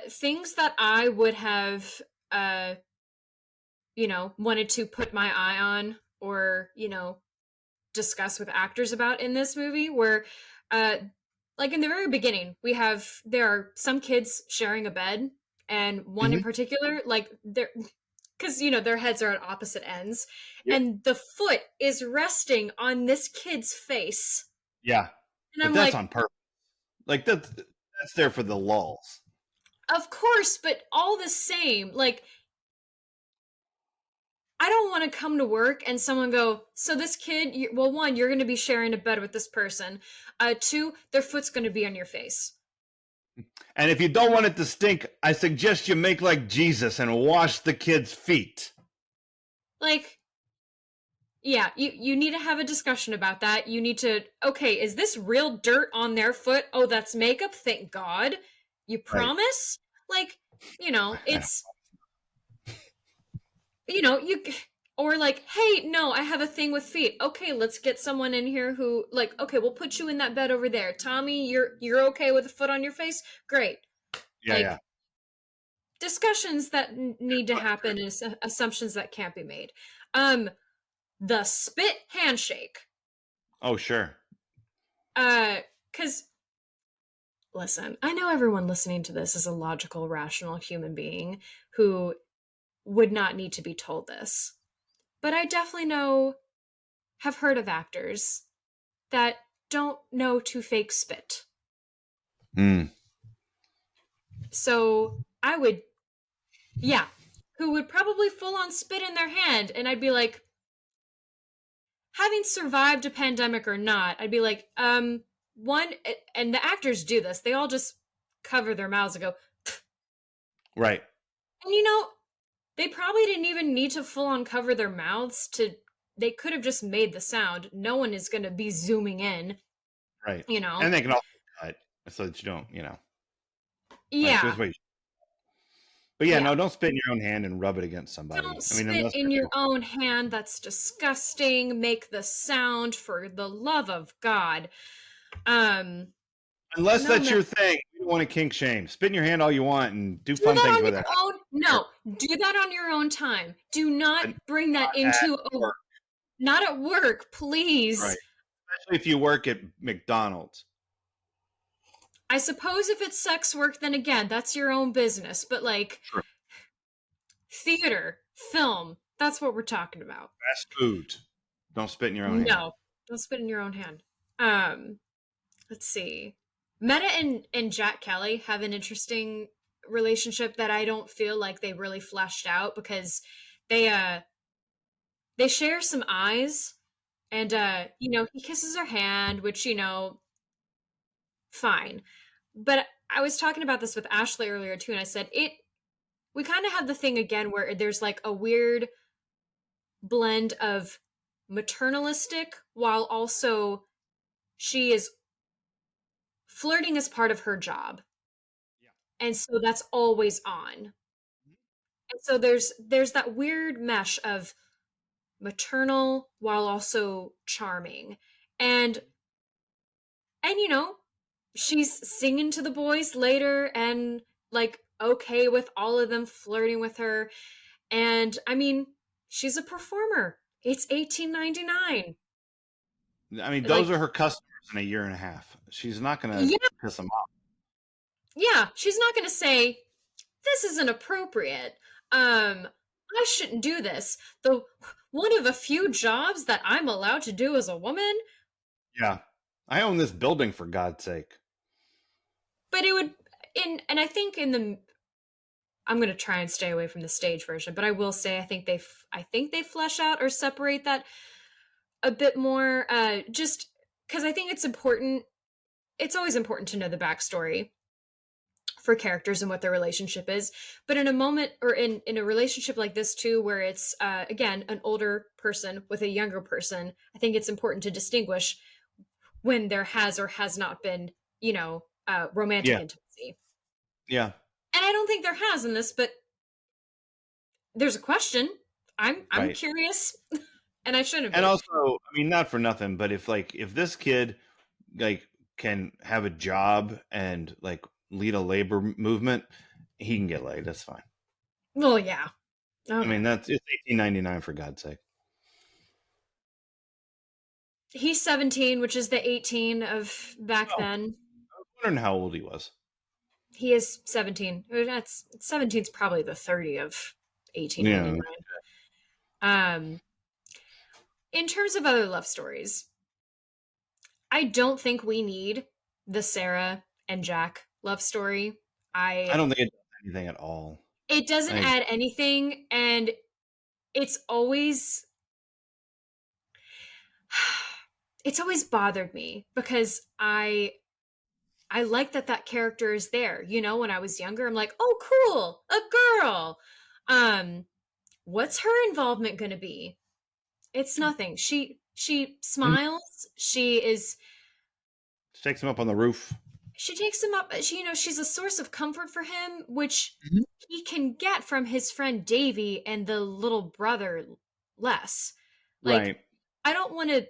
things that I would have, uh, wanted to put my eye on or, discuss with actors about in this movie were, uh, like in the very beginning, there are some kids sharing a bed, and one in Hmm. particular, like they're, because, their heads are at opposite ends, Yeah. and the foot is resting on this kid's face. Yeah. And But I'm that's like, on purpose. Like that's there for the lulls. of course, but all the same, like, I don't want to come to work and someone go, so this kid, well, one, you're going to be sharing a bed with this person. Two, their foot's going to be on your face. And if you don't want it to stink, I suggest you make like Jesus and wash the kid's feet. Like, yeah, you need to have a discussion about that. You need to, okay, is this real dirt on their foot? Oh, that's makeup? Thank God. You Right. promise? Like, I don't. it's, you, or like, hey, no, I have a thing with feet. Okay, let's get someone in here who, like, okay, we'll put you in that bed over there. Tommy, you're okay with a foot on your face? Great. Yeah, Like, yeah. discussions that need to happen and assumptions that can't be made. The spit handshake. Oh, sure. Because listen, I know everyone listening to this is a logical, rational human being who would not need to be told this. But I definitely have heard of actors that don't know to fake spit. Mm. So I would, yeah, who would probably full on spit in their hand. And I'd be like, having survived a pandemic or not, I'd be like, one, and the actors do this, they all just cover their mouths and go, Right. and they probably didn't even need to full on cover their mouths they could have just made the sound. No one is going to be zooming in, Right. you know? And they can also cut so that you don't, like Yeah. there's ways. But yeah, Yeah. no, don't spit in your own hand and rub it against somebody. Don't I mean, spit unless in you're your own hand. That's disgusting. Make the sound, for the love of God. Um, unless no, that's no. your thing. You don't want to kink shame. Spit in your hand all you want and do Do fun that things on with your it. own. No, do that on your own time. Do not But bring that not at into work. not at work, please. Right. Especially if you work at McDonald's. I suppose if it's sex work, then again, that's your own business. But like Sure. theater, film, that's what we're talking about. Fast food. Don't spit in your own hand. No, don't spit in your own hand. Um, let's see. Meta and Jack Kelly have an interesting relationship that I don't feel like they really fleshed out because they they share some eyes, and he kisses her hand, which fine. But I was talking about this with Ashley earlier too, and I said we kind of have the thing again where there's like a weird blend of maternalistic while also she is flirting as part of her job. Yeah. And so that's always on. And so there's that weird mesh of maternal while also charming. And and she's singing to the boys later and like okay with all of them flirting with her. And I mean, she's a performer. It's 1899. I mean, those Like, are her customers in a year and a half. She's not going to yeah, piss them off. yeah, she's not going to say this isn't appropriate. I shouldn't do this. The one of a few jobs that I'm allowed to do as a woman, Yeah. I own this building for God's sake. but it would and I think in the I'm going to try and stay away from the stage version, but I will say I think they flesh out or separate that a bit more just cuz I think it's important. It's always important to know the backstory for characters and what their relationship is, but in a moment or in a relationship like this too where it's again an older person with a younger person, I think it's important to distinguish when there has or has not been romantic Yeah. intimacy. Yeah. And I don't think there has in this, but there's a question. I'm Right. curious and I shouldn't And be. also, I mean, not for nothing, but if this kid like can have a job and like lead a labor movement, he can get laid. That's fine. Well, yeah. I Okay. mean, it's 1899 for God's sake. He's 17, which is the 18 of back Oh, then. I was wondering how old he was. He is 17. That's 17 is probably the 30 of Yeah. 1899. Um, in terms of other love stories, I don't think we need the Sarah and Jack love story. I I don't think it does anything at all. It doesn't I add anything, and it's always it's always bothered me because I like that character is there. You know, when I was younger, I'm like, "Oh, cool, a girl." Um, what's her involvement going to be? It's nothing. She Mhm. smiles. She is Takes him up on the roof. she takes him up. She's a source of comfort for him, which Mhm. he can get from his friend Davy and the little brother Les. Like, Right. I don't want to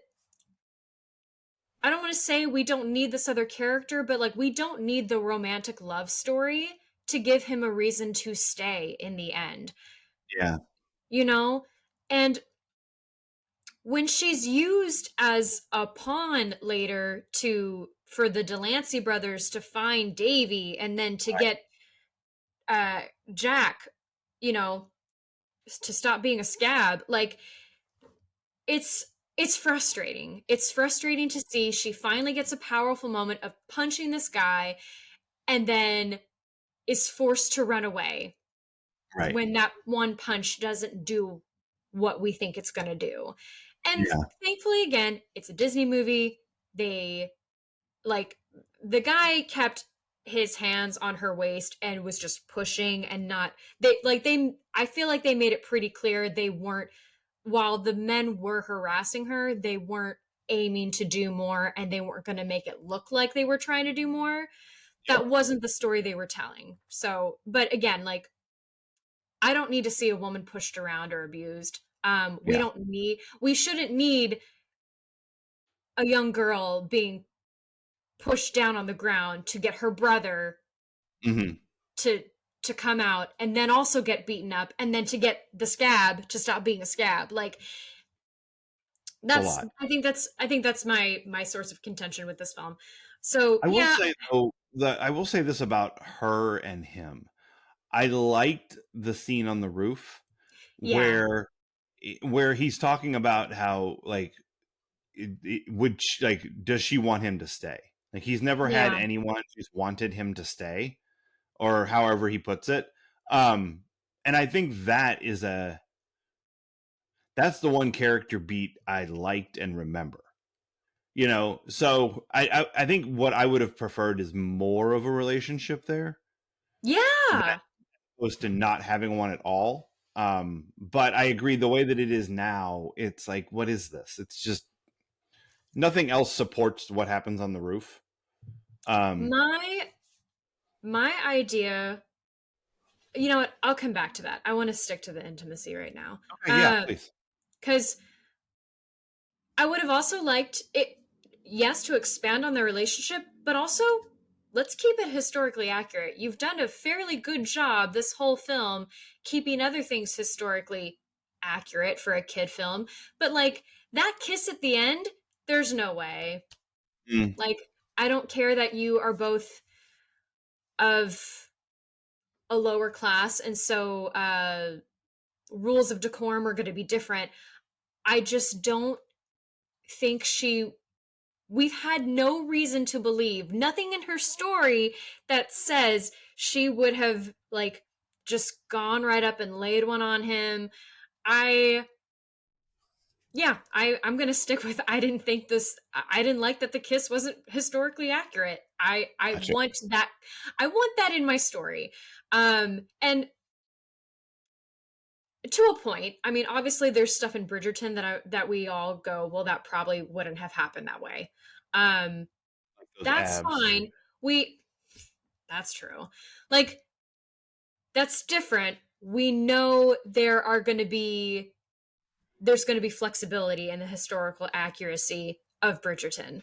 I don't want to say we don't need this other character, but like we don't need the romantic love story to give him a reason to stay in the end, Yeah. you know? And when she's used as a pawn later to for the Delancey brothers to find Davy and then to get uh Jack, you know, to stop being a scab, like it's it's frustrating. It's frustrating to see she finally gets a powerful moment of punching this guy and then is forced to run away Right. when that one punch doesn't do what we think it's going to do. And Yeah. thankfully, again, it's a Disney movie. They like the guy kept his hands on her waist and was just pushing and not they I feel like they made it pretty clear they weren't while the men were harassing her, they weren't aiming to do more and they weren't going to make it look like they were trying to do more. Sure. That wasn't the story they were telling. So, but again, like I don't need to see a woman pushed around or abused. Yeah. We shouldn't need a young girl being pushed down on the ground to get her brother Hmm. to to come out and then also get beaten up and then to get the scab to stop being a scab. Like It's a that's lot. I think that's my source of contention with this film. So, I will yeah, say though that I will say this about her and him. I liked the scene on the roof yeah. where he's talking about how like like does she want him to stay? Like he's never had Yeah. anyone who's wanted him to stay, or however he puts it. Um, and I think that's the one character beat I liked and remember. So I think what I would have preferred is more of a relationship there, that Yeah. opposed to not having one at all. But I agree the way that it is now, it's like, what is this? It's just nothing else supports what happens on the roof. Um, My my idea, you know what? I'll come back to that. I want to stick to the intimacy right now. okay, yeah, please. Cuz I would have also liked it, yes, to expand on their relationship, but also let's keep it historically accurate. You've done a fairly good job this whole film keeping other things historically accurate for a kid film, but like that kiss at the end, there's no way. Mm, Like, I don't care that you are both of a lower class and so rules of decorum are going to be different. I just don't think we've had no reason to believe nothing in her story that says she would have like just gone right up and laid one on him. I Yeah, I'm gonna stick with I didn't like that the kiss wasn't historically accurate. gotcha. I want that in my story. And to a point, I mean, obviously there's stuff in Bridgerton that we all go, well, that probably wouldn't have happened that way. Um, Like those that's abs. fine. We That's true. Like, that's different. We know there's going to be flexibility in the historical accuracy of Bridgerton.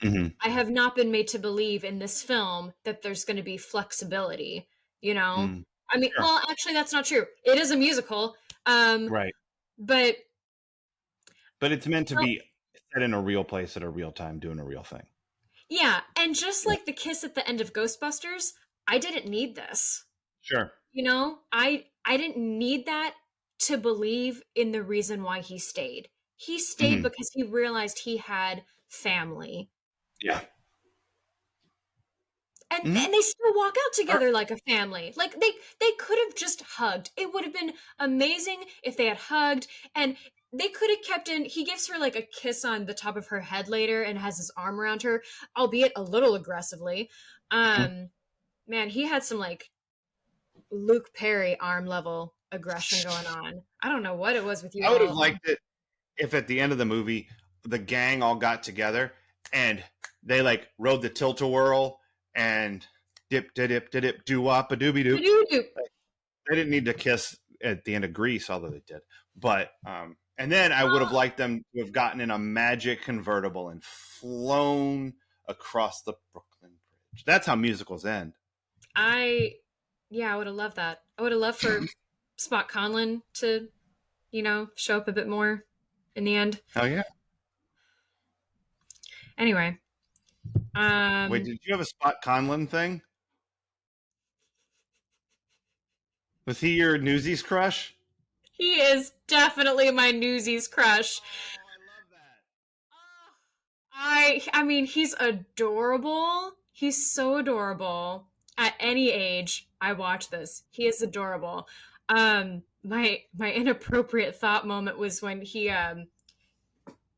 Mm-hmm. I have not been made to believe in this film that there's going to be flexibility, you know? Mm. I mean, Sure. well, actually, that's not true. It is a musical. Um, Right. but, But it's meant to well, be set in a real place at a real time, doing a real thing. yeah. And just Yeah. like the kiss at the end of Ghostbusters, I didn't need this. Sure. You know, I didn't need that to believe in the reason why he stayed. He stayed Mm-hmm. because he realized he had family. Yeah. And Mm-hmm. they still walk out All right. together like a family. Like they could have just hugged. It would have been amazing if they had hugged, and they could have kept in. He gives her like a kiss on the top of her head later and has his arm around her, albeit a little aggressively. Mhm. Man, he had some like Luke Perry arm level aggression going on. I don't know what it was with you I would have all. liked it if at the end of the movie the gang all got together and they like rode the tilt-a-whirl and dip da dip da dip doo wop a doobie doop. They didn't need to kiss at the end of Grease, although they did. But and then I would have liked them to have gotten in a magic convertible and flown across the Brooklyn Bridge. That's how musicals end. Yeah, I would have loved that. I would have loved for Spot Conlon to, show up a bit more in the end. Oh yeah. Anyway, Wait, did you have a Spot Conlon thing? Was he your Newsies crush? he is definitely my Newsies crush. Oh, I love that. I mean, he's adorable. He's so adorable. At any age, I watch this. He is adorable. My inappropriate thought moment was when he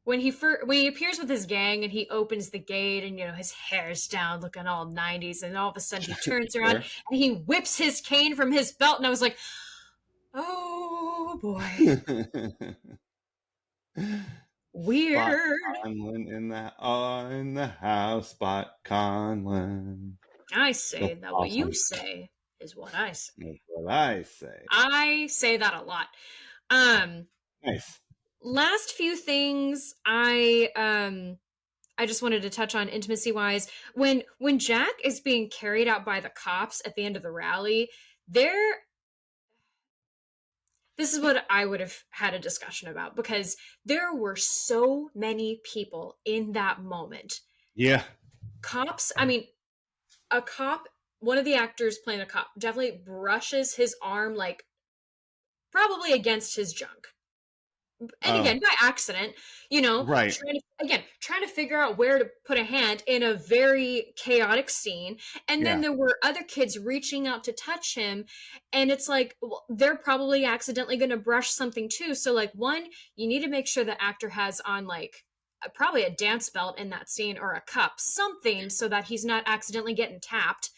appears with his gang and he opens the gate and his hair's down looking all 90s, and all of a sudden he turns around Sure. and he whips his cane from his belt, and I was like, oh boy. Weird. Spot Conlon in the house. Spot Conlon. I say That's that what awesome. you say is what I say. That's what I say. I say that a lot. Nice. Last few things I just wanted to touch on intimacy wise. When Jack is being carried out by the cops at the end of the rally, this is what I would have had a discussion about, because there were so many people in that moment. Yeah. Cops, I mean, a cop, one of the actors playing a cop definitely brushes his arm like probably against his junk. And again, by accident, Right. trying to figure out where to put a hand in a very chaotic scene. And then there were other kids reaching out to touch him, and it's like, well, they're probably accidentally going to brush something too. So like, one, you need to make sure the actor has on like probably a dance belt in that scene, or a cup, something, so that he's not accidentally getting tapped.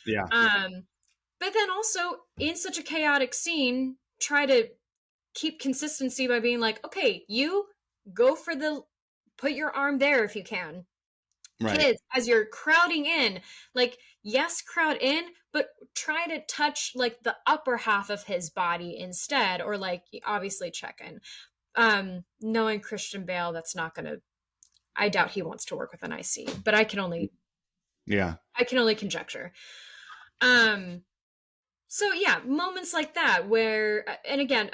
Yeah. But then also in such a chaotic scene, try to keep consistency by being like, okay, you go for put your arm there if you can. Right. Kids, as you're crowding in, like, yes, crowd in, but try to touch like the upper half of his body instead, or like obviously check in. Knowing Christian Bale, that's not gonna, I doubt he wants to work with an IC, but I can only conjecture. So yeah, moments like that where, and again,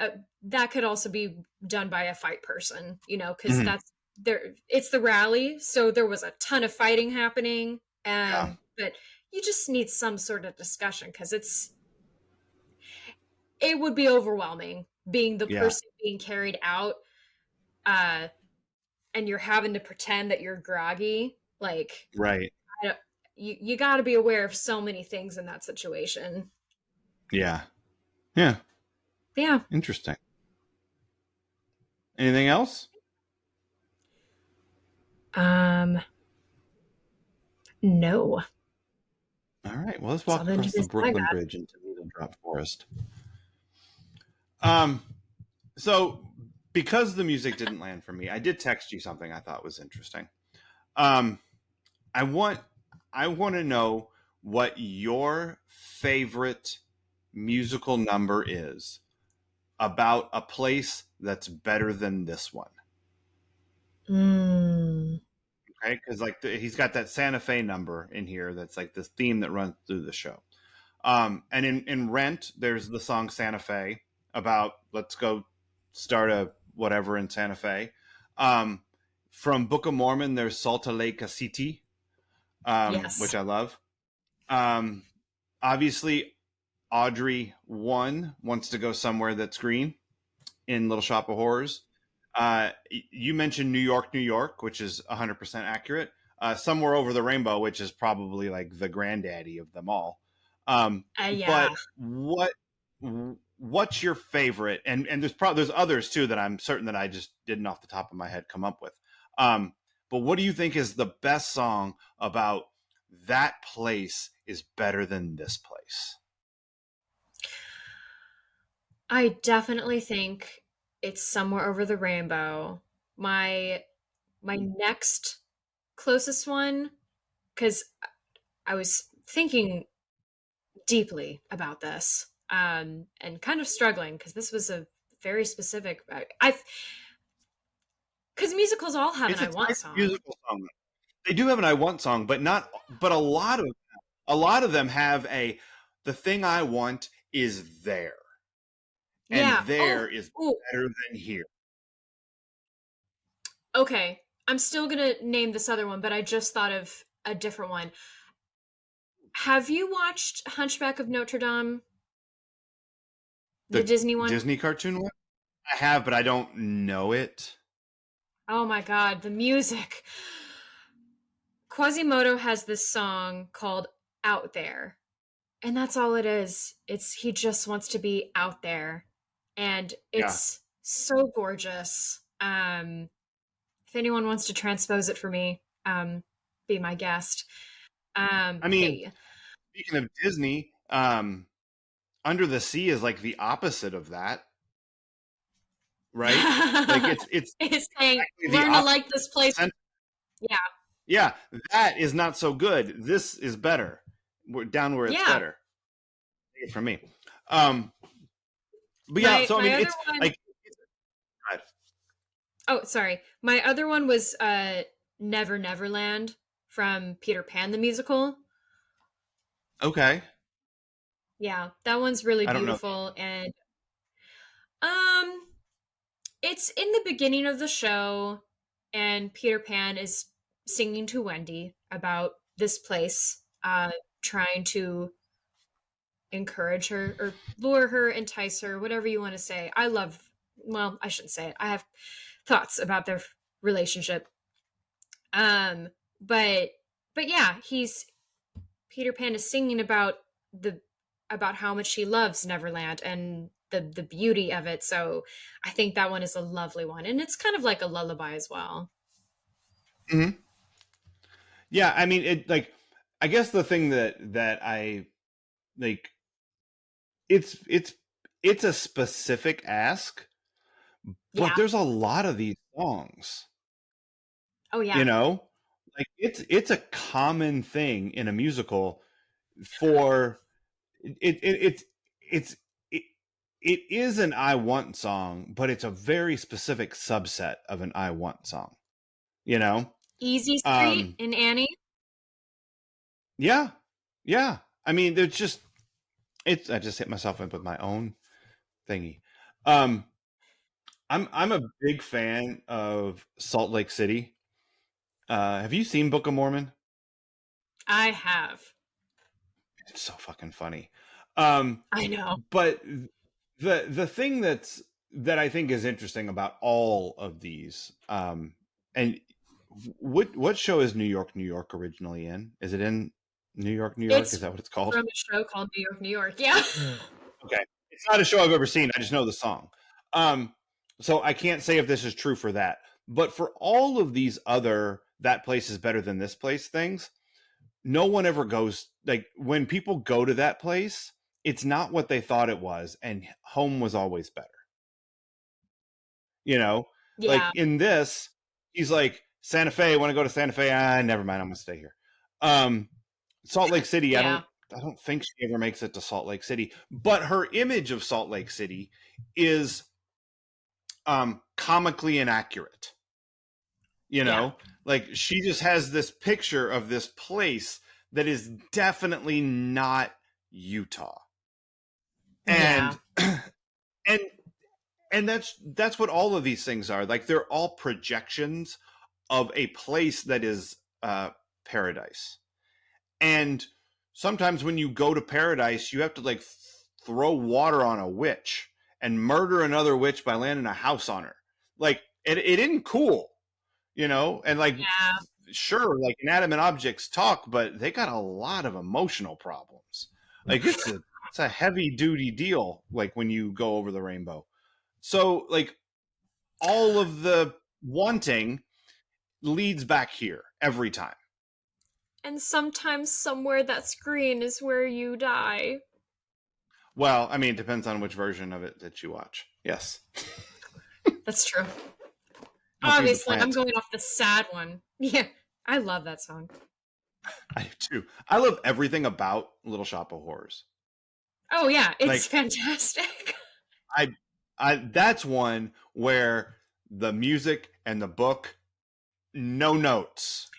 that could also be done by a fight person, because that's there. It's the rally, so there was a ton of fighting happening, but you just need some sort of discussion, because it would be overwhelming being the person being carried out, and you're having to pretend that you're groggy. Like, right. You got to be aware of so many things in that situation. Yeah. Interesting. Anything else? No. All right. Well, let's walk across the Brooklyn Bridge into Needle Drop Forest. So because the music didn't land for me, I did text you something I thought was interesting. I want to know what your favorite musical number is about a place that's better than this one. Okay, because like he's got that Santa Fe number in here that's like this theme that runs through the show. And in Rent, there's the song Santa Fe about let's go start a whatever in Santa Fe. From Book of Mormon, there's Salta Lake City, Yes. which I love. Obviously, Audrey 1 wants to go somewhere that's green in Little Shop of Horrors. You mentioned New York, which is 100% accurate. Somewhere Over the Rainbow, which is probably like the granddaddy of them all. Yeah. But what's your favorite? And there's others too that I'm certain that I just didn't off the top of my head come up with. But what do you think is the best song about that place is better than this place? I definitely think it's Somewhere Over the Rainbow. My next closest one, because I was thinking deeply about this, and kind of struggling because this was a very specific. I because musicals all have It's an a I Want type of song. musical song. They do have an I Want song, but not. But a lot of them have a. The thing I want is there, and Yeah. there is Oh, better than here. okay. I'm still gonna name this other one, but I just thought of a different one. Have you watched Hunchback of Notre Dame, the The Disney one? Disney cartoon one I have, but I don't know it. Oh my god, the music. Quasimodo has this song called Out There. And that's all it is. It's he just wants to be out there. And Yeah, it's so gorgeous. If anyone wants to transpose it for me, be my guest. I mean, Hey. speaking of Disney, Under the Sea is like the opposite of that, right? Like it's It's saying, exactly the learn to opposite. like this place. Yeah. Yeah, that is not so good. This is better. We're down where it's Yeah. better. Take it from me. Um, but yeah, My so I my mean, other it's one, like, oh, sorry. My other one was Never Neverland from Peter Pan the musical. okay. Yeah, that one's really I don't know. beautiful, and um it's in the beginning of the show, and Peter Pan is singing to Wendy about this place, trying to encourage her or lure her, entice her, whatever you want to say. Well, I shouldn't say it. I have thoughts about their relationship. Um, but yeah, he's Peter Pan is singing the about how much he loves Neverland and the beauty of it. So I think that one is a lovely one, and it's kind of like a lullaby as well. Mhm. Yeah, I mean, it like I guess the thing that I like it's a specific ask, but Yeah. there's a lot of these songs, Oh you yeah. know? Like it's a common thing in a musical for it's it's it, it is an I Want song, but it's a very specific subset of an I Want song, you know? Easy Street Um and Annie. yeah. Yeah. I mean, there's just it's I just hit myself up with my own thingy. Um I'm a big fan of Salt Lake City. Have you seen Book of Mormon? I have. It's so fucking funny. Um, I know. but the thing that I think is interesting about all of these, and what show is New York originally in? Is it in New York, New York? Is It's that what it's called? from a show called New York, New York. Yeah. Okay, it's not a show I've ever seen. I just know the song. Um, so I can't say if this is true for that, but for all of these other that place is better than this place things, no one ever goes like when people go to that place, it's not what they thought it was, and home was always better. You know, like Yeah. in this, he's like Santa Fe. Want to go to Santa Fe? Ah, never mind. I'm gonna stay here. Um, Salt Lake City. I Yeah. don't. I don't think she ever makes it to Salt Lake City, but her image of Salt Lake City is comically inaccurate. You Yeah. know, Like she just has this picture of this place that is definitely not Utah. Yeah. And and and that's what all of these things are. Like they're all projections of a place that is paradise. And sometimes when you go to paradise, you have to like throw water on a witch and murder another witch by landing a house on her. Like it isn't cool, you know? And like Yeah. sure, like inanimate objects talk, but they got a lot of emotional problems. Like it's a heavy duty deal like when you go over the rainbow. So like all of the wanting leads back here every time. And sometimes somewhere that screen is where you die. Well, I mean, it depends on which version of it that you watch. Yes. That's true. Don't feed the Obviously, I'm plants. going off the sad one. Yeah, I love that song. I do too. I love everything about Little Shop of Horrors. Oh yeah, it's Like fantastic. I, I that's one where the music and the book, no notes.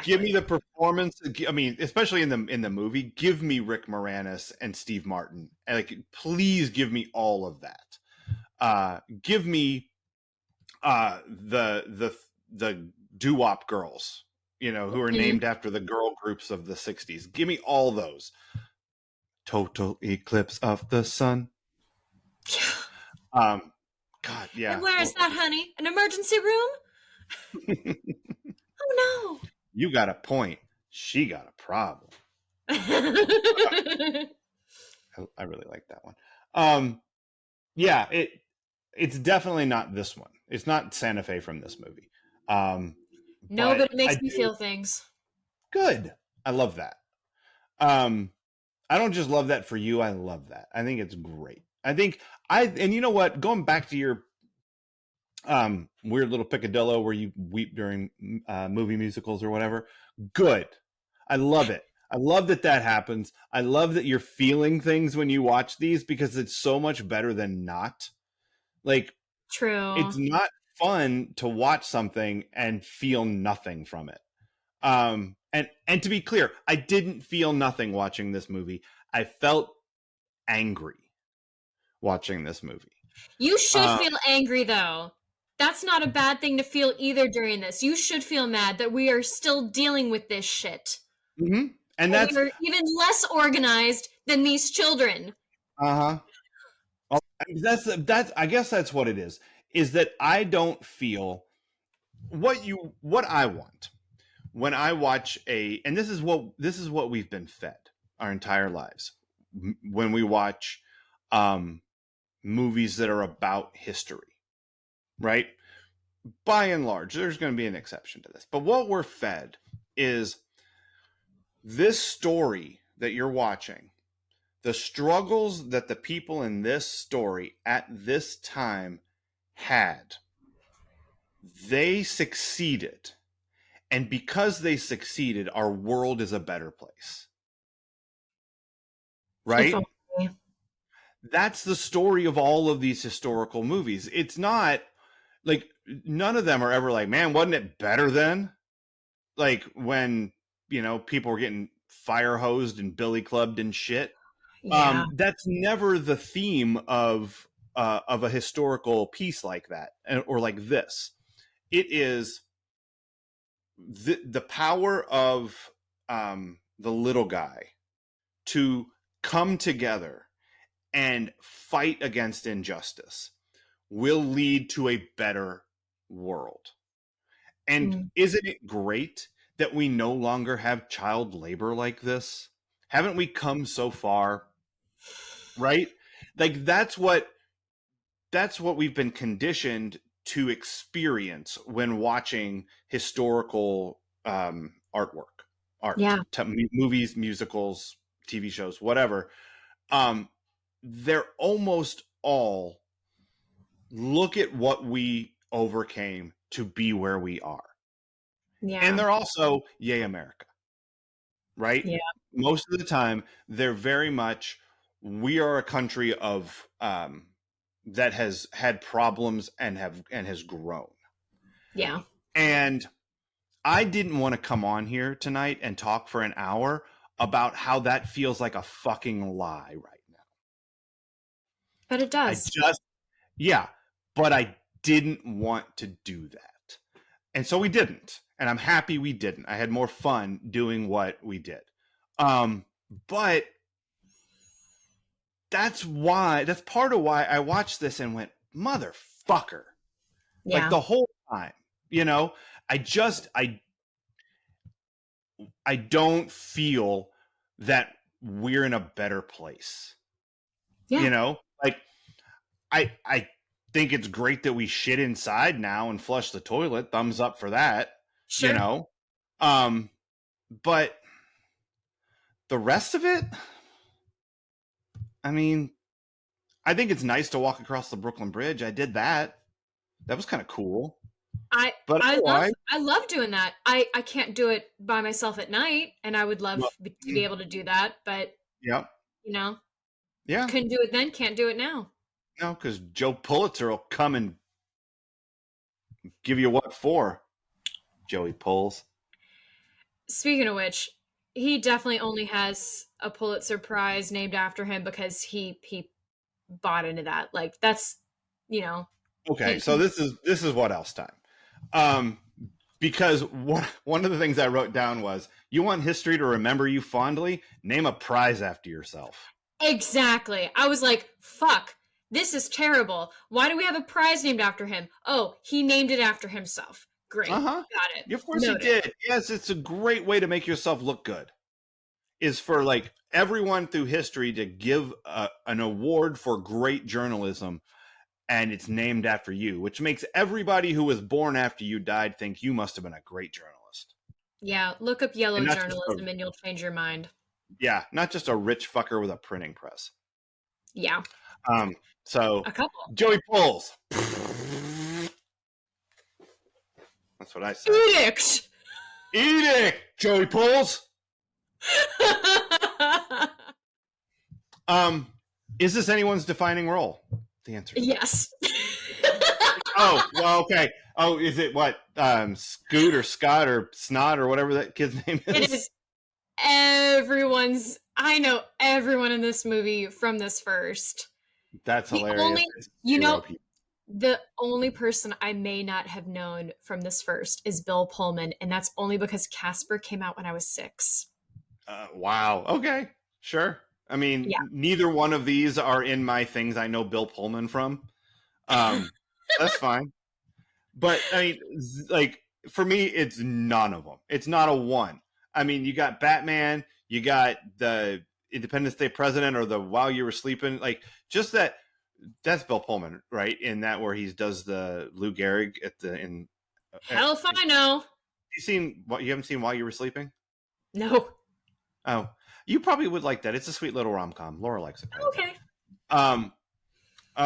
Give me Exactly. the performance. I mean, especially in the movie, give me Rick Moranis and Steve Martin. And like, please give me all of that. Give me the doo-wop girls, you know, who are Mhm. named after the girl groups of the 60s. Give me all those. Total eclipse of the sun. Um God, And yeah. where is Well, that, honey? An emergency room? Oh you got a point. She got a problem. no. I really like that one. Yeah, it's definitely not this one. It's not Santa Fe from this movie. No, But but it I makes me do feel things. good. I love that. Um, I don't just love that for you. I love that. I think it's great. I think and you know what? Going back to your weird little picadillo where you weep during movie musicals or whatever. Good. I love it. I love that that happens. I love that you're feeling things when you watch these because it's so much better than not. Like True. it's not fun to watch something and feel nothing from it. And to be clear, I didn't feel nothing watching this movie. I felt angry watching this movie. You should Um, feel angry though. That's not a bad thing to feel either during this. You should feel mad that we are still dealing with this shit. mhm. And And that's we are even less organized than these children. uh-huh. That's I guess that's what it is that I don't feel what I want when I watch a and this is what we've been fed our entire lives when we watch um movies that are about history, right? By and large, there's going to be an exception to this. But what we're fed is this story that you're watching, the struggles that the people in this story at this time had. They succeeded. And because they succeeded, our world is a better place. If Right? only. That's the story of all of these historical movies. It's not like none of them are ever like, man, wasn't it better then? Like when, you know, people were getting fire hosed and billy clubbed and shit. Yeah. That's never the theme of a historical piece like that or like this. It is the power of the little guy to come together and fight against injustice will lead to a better world. And Mm. isn't it great that we no longer have child labor like this? Haven't we come so far? Right? Like that's what we've been conditioned to experience when watching historical artwork, Yeah. movies, musicals, TV shows, whatever. Um, they're almost all look at what we overcame to be where we are. And Yeah. they're also, yay, America, right? Yeah. Most of the time, they're very much, we are a country of that has had problems and has grown. Yeah. And I didn't want to come on here tonight and talk for an hour about how that feels like a fucking lie right now. But it does. But I didn't want to do that. And so we didn't. And I'm happy we didn't. I had more fun doing what we did. But that's part of why I watched this and went, motherfucker. Yeah. Like the whole time, I don't feel that we're in a better place. Yeah. Like I think it's great that we shit inside now and flush the toilet. Thumbs up for that. Sure. But the rest of it, I mean, I think it's nice to walk across the Brooklyn Bridge. I did that. That was kind of cool. I love doing that. I can't do it by myself at night, and I would love to be able to do that, but yeah, couldn't do it then, can't do it now. No, because Joe Pulitzer will come and give you what for, Joey Pulz. Speaking of which, he definitely only has a Pulitzer Prize named after him because he bought into that. Like that's, Okay, so this is what else time. Because one of the things I wrote down was, you want history to remember you fondly? Name a prize after yourself. Exactly. I was like, fuck, this is terrible. Why do we have a prize named after him? Oh, he named it after himself. Great. Got it. Of course he did. Yes, it's a great way to make yourself look good. Is for like everyone through history to give an award for great journalism, and it's named after you, which makes everybody who was born after you died think you must have been a great journalist. Yeah, look up yellow journalism and you'll change your mind. Yeah, not just a rich fucker with a printing press. Yeah. So a couple. Joey Pulz. That's what I said. Edict, Joey Pulz. Is this anyone's defining role? The answer is yes. Oh, well, okay. Oh, is it what? Scoot or Scott or Snot or whatever that kid's name is? It is everyone's. I know everyone in this movie from this first. That's hilarious. The only person I may not have known from this first is Bill Pullman, and that's only because Casper came out when I was 6. Wow. Okay. Sure. I mean, neither one of these are in my things I know Bill Pullman from. That's fine. But, I mean, like, for me, it's none of them. It's not a one. I mean, you got Batman, you got the Independence Day president or the While You Were Sleeping. Like, just that's Bill Pullman, right? In that where he does the Lou Gehrig Hell if I know. You haven't seen While You Were Sleeping? No. Oh, you probably would like that. It's a sweet little rom-com. Laura likes it. Okay.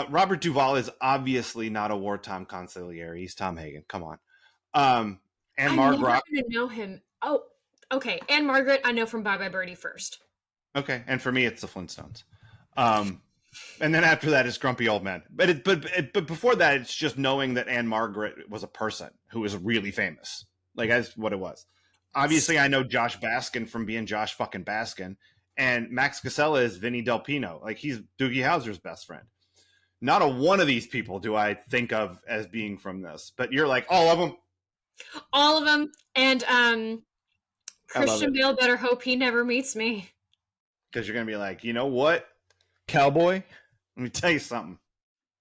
Robert Duvall is obviously not a wartime consigliere. He's Tom Hagen. Come on. And Margaret. I didn't know him. Oh, okay. And Margaret, I know from Bye Bye Birdie first. Okay, and for me, it's the Flintstones. And then after that is Grumpy Old Men. But before that, it's just knowing that Anne Margaret was a person who was really famous. Like, that's what it was. Obviously, I know Josh Baskin from being Josh fucking Baskin. And Max Casella is Vinny Del Pino. Like, he's Doogie Howser's best friend. Not a one of these people do I think of as being from this. But you're like, all of them? All of them. And Christian Bale better hope he never meets me. Because you're going to be like, you know what, cowboy? Let me tell you something.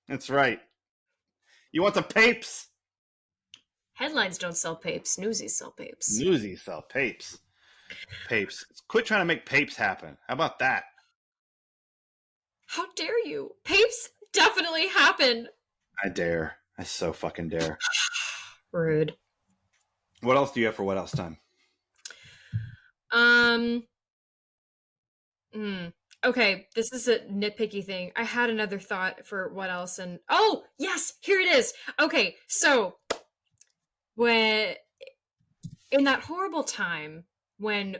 That's right. You want the papes? Headlines don't sell papes. Newsies sell papes. Newsies sell papes. Papes. Quit trying to make papes happen. How about that? How dare you? Papes definitely happen. I dare. I so fucking dare. Rude. What else do you have for what else time? Okay, this is a nitpicky thing. I had another thought for what else, and oh yes, here it is. Okay, so when in that horrible time when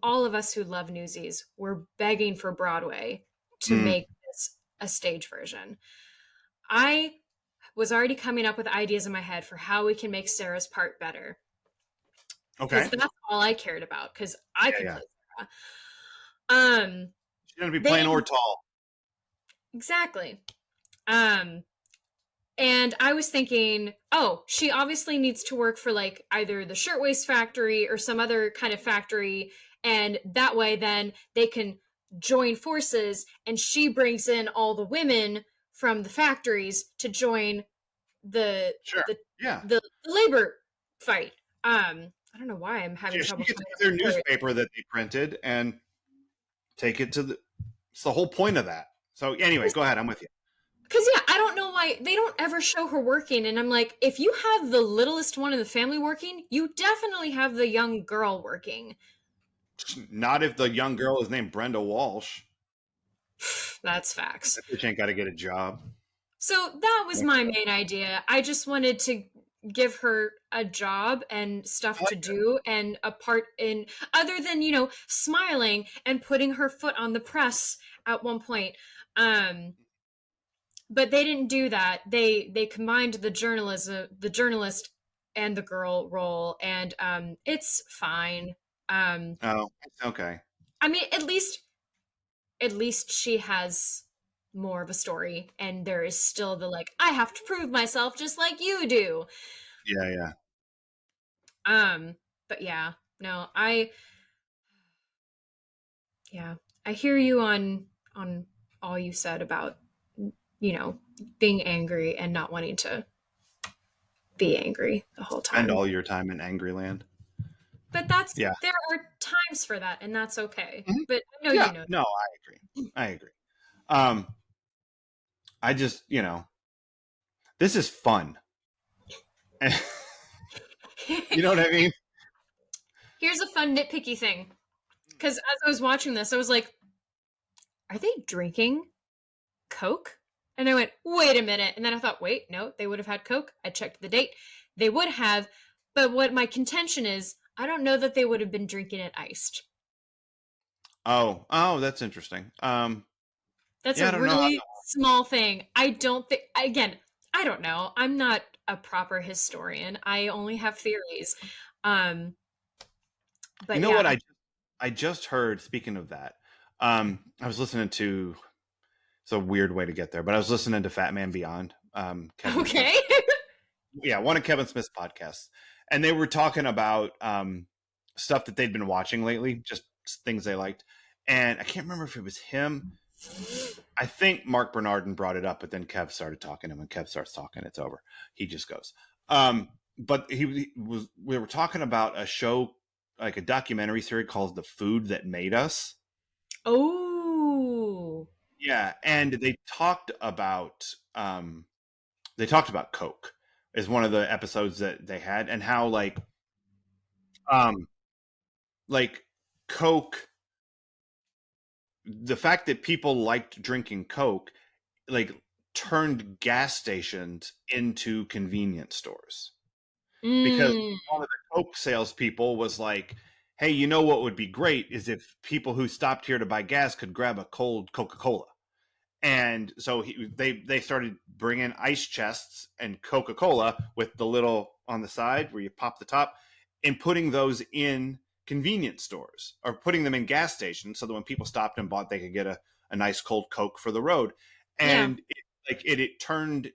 all of us who love Newsies were begging for Broadway to make this a stage version, I was already coming up with ideas in my head for how we can make Sarah's part better. because Okay. that's all I cared about because I Yeah, could yeah. play Sarah. She's gonna be They plain or tall. exactly. Um, and I was thinking, oh, she obviously needs to work for like either the shirtwaist factory or some other kind of factory, and that way then they can join forces, and she brings in all the women from the factories to join the Sure. the Yeah. the labor fight. I don't know why I'm having She trouble could coming take up their with words. newspaper that they printed and take it to the. It's the whole point of that. So anyway, go ahead. I'm with you. Because yeah, I don't know why they don't ever show her working, and I'm like, if you have the littlest one in the family working, you definitely have the young girl working. Not if the young girl is named Brenda Walsh. That's facts. That bitch ain't got to get a job. So that was my main idea. I just wanted to give her a job and I stuff to like it. do and a part in other than, smiling and putting her foot on the press at one point. Um but they didn't do that. They combined the journalist and the girl role, and it's fine. Um Oh, okay. I mean, at least she has more of a story, and there is still the like I have to prove myself just like you do. Yeah, yeah. But yeah, no, yeah, I hear you on all you said about you know being angry and not wanting to be angry the whole Spend time. all your time in Angry Land. But that's Yeah. there are times for that, and that's okay. Mhm. But I know Yeah. you know. No, I agree. I agree. Um, I just, this is fun. You know what I mean? Here's a fun nitpicky thing, because as I was watching this, I was like, "Are they drinking Coke?" And I went, "Wait a minute!" And then I thought, "Wait, no, they would have had Coke." I checked the date; they would have. But what my contention is, I don't know that they would have been drinking it iced. Oh, that's interesting. That's Yeah, a I don't know. really small thing. I don't think. Again, I don't know. I'm not a proper historian. I only have theories. Um, You but know yeah, what I just heard, speaking of that. I was listening to, it's a weird way to get there, but I was listening to Fat Man Beyond, Kevin Smith. okay. Yeah, one of Kevin Smith's podcasts. And they were talking about stuff that they'd been watching lately, just things they liked. And I can't remember if it was him. I think Mark Bernardin brought it up, but then Kev started talking, and when Kev starts talking, it's over. He just goes. But we were talking about a show, like a documentary series called The Food That Made Us. Oh, Yeah, and they talked about Coke is one of the episodes that they had, and how um like Coke, the fact that people liked drinking Coke, like, turned gas stations into convenience stores, because mm, one of the Coke salespeople was like, "Hey, you know what would be great is if people who stopped here to buy gas could grab a cold Coca-Cola." And so they started bringing ice chests and Coca-Cola with the little on the side where you pop the top, and putting those in convenience stores or putting them in gas stations so that when people stopped and bought, they could get a nice cold Coke for the road. yeah. And it turned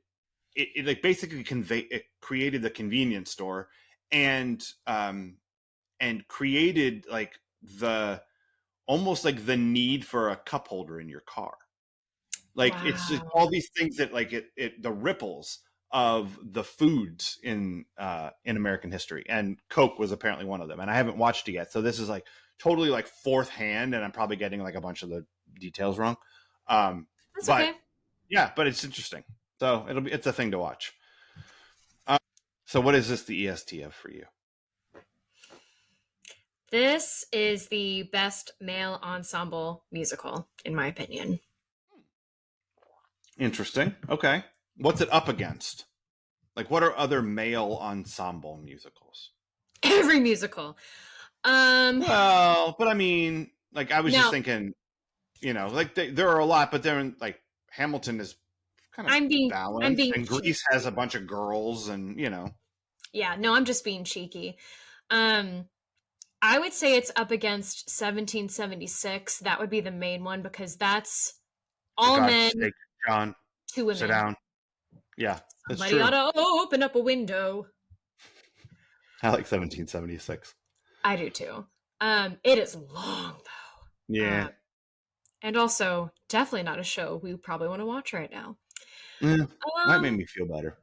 it like basically it created the convenience store, and created like the almost like the need for a cup holder in your car. Like, it's just Wow. all these things that, like, the ripples of the foods in American history, and Coke was apparently one of them. And I haven't watched it yet, so this is like totally like fourth hand, and I'm probably getting like a bunch of the details wrong. Um, That's but okay. yeah, but it's interesting. So it's a thing to watch. So what is this the EST of for you? This is the best male ensemble musical, in my opinion. Interesting. Okay, what's it up against? Like, what are other male ensemble musicals? Every musical. Um, Well, but I mean, like, I was just no, thinking, like, there are a lot, but they're like Hamilton is kind of I'm balanced, being and cheeky. Grease has a bunch of girls, and Yeah, no, I'm just being cheeky. I would say it's up against 1776. That would be the main one because that's For all God's men, sake, John, 2 women. sit down. Yeah, that's Somebody true. ought to open up a window. I like 1776. I do too. It is long though. Yeah. And also definitely not a show we probably want to watch right now. Might make me feel better.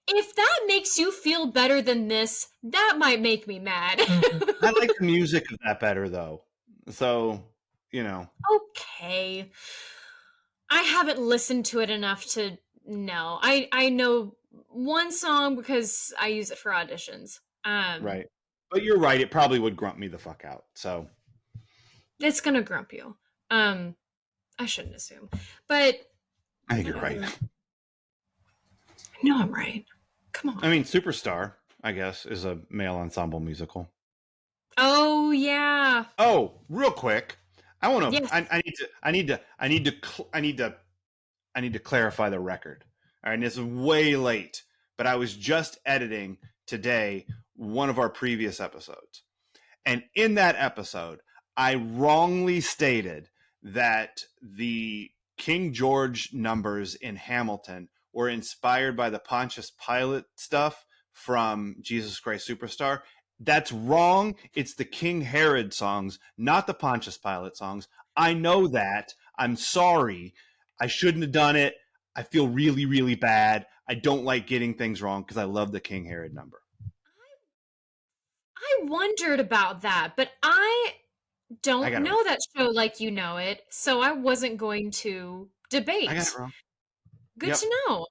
If that makes you feel better than this, that might make me mad. I like the music of that better though. So, Okay. I haven't listened to it enough to know. I know one song because I use it for auditions. Right. But you're right, it probably would grump me the fuck out. So it's gonna grump you. I shouldn't assume. But I think you're right. No, I'm right. Come on. I mean, Superstar, I guess, is a male ensemble musical. Oh yeah. Oh, real quick, I want to. Yes. I need to clarify the record. All right, and it's way late, but I was just editing today one of our previous episodes, and in that episode, I wrongly stated that the King George numbers in Hamilton were inspired by the Pontius Pilate stuff from Jesus Christ Superstar. That's wrong. It's the King Herod songs, not the Pontius Pilate songs. I know that. I'm sorry. I shouldn't have done it. I feel really, really bad. I don't like getting things wrong because I love the King Herod number. I wondered about that, but I don't know that show like you know it, so I wasn't going to debate. I got it wrong. Good to know.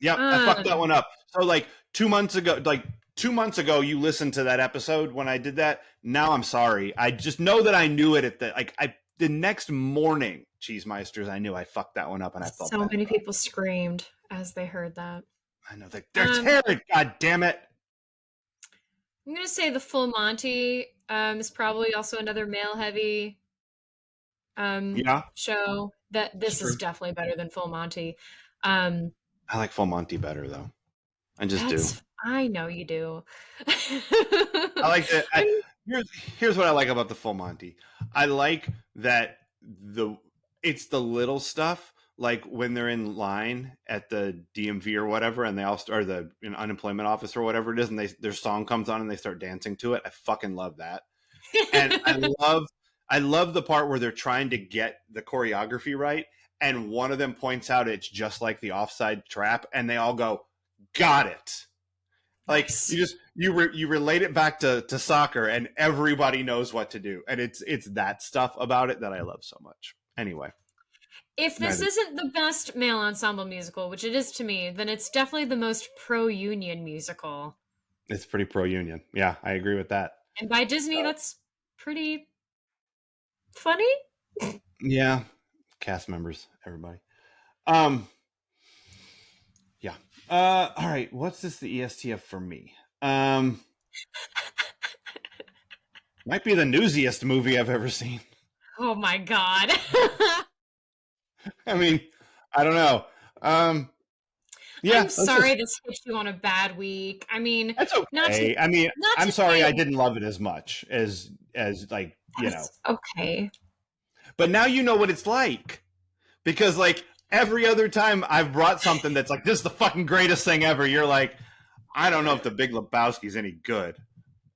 Yep, I fucked that one up. So like 2 months ago, you listened to that episode when I did that. Now I'm sorry. I just know that I knew it at the next morning, Cheesemeisters, I knew I fucked that one up and I felt so bad many people screamed as they heard that. I know. There's Herod, god damn it. I'm gonna say the Full Monty is probably also another male heavy show. That this is definitely better than Full Monty. I like Full Monty better though. I just do. I know you do. I like that. Here's what I like about the Full Monty. I like that it's the little stuff, like when they're in line at the DMV or whatever, and they all start the unemployment office or whatever it is, and their song comes on and they start dancing to it. I fucking love that. And I love the part where they're trying to get the choreography right, and one of them points out it's just like the offside trap, and they all go, "Got it." Like you relate it back to soccer, and everybody knows what to do, and it's that stuff about it that I love so much. Anyway, if this isn't the best male ensemble musical, which it is to me, then it's definitely the most pro-union musical. It's pretty pro-union. Yeah, I agree with that. And by Disney, that's pretty funny. Yeah, cast members, everybody. Yeah. All right. What's this? The ESTF for me. Might be the newsiest movie I've ever seen. Oh my god. I mean, I don't know. Yeah. I'm sorry this hit you on a bad week. I mean, that's okay. I'm sorry I didn't love it as much as like, okay. But now you know what it's like. Because like every other time I've brought something that's like, this is the fucking greatest thing ever, you're like, I don't know if the Big Lebowski's any good,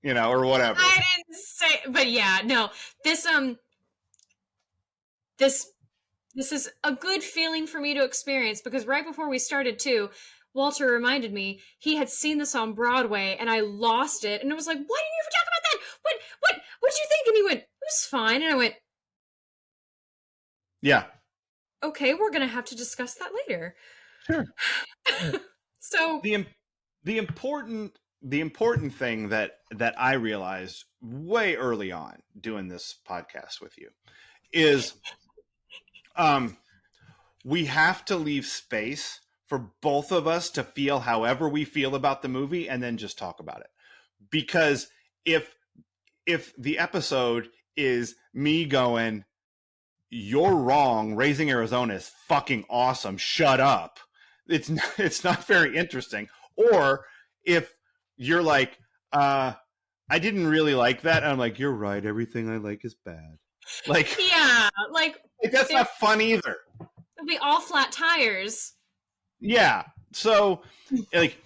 or whatever. I didn't say, but yeah, no. This is a good feeling for me to experience because right before we started too, Walter reminded me he had seen this on Broadway and I lost it, and it was like, why didn't you ever talk about that? What'd you think? And he went, it was fine, and I went, yeah. Okay, we're gonna have to discuss that later. Sure. So the important thing that I realized way early on doing this podcast with you is we have to leave space for both of us to feel however we feel about the movie and then just talk about it. Because if the episode is me going, you're wrong, Raising Arizona is fucking awesome, shut up, it's not very interesting. Or if you're like, I didn't really like that. I'm like, you're right. Everything I like is bad. Like, Yeah, like that's not fun either. it'll be all flat tires. Yeah. So, like,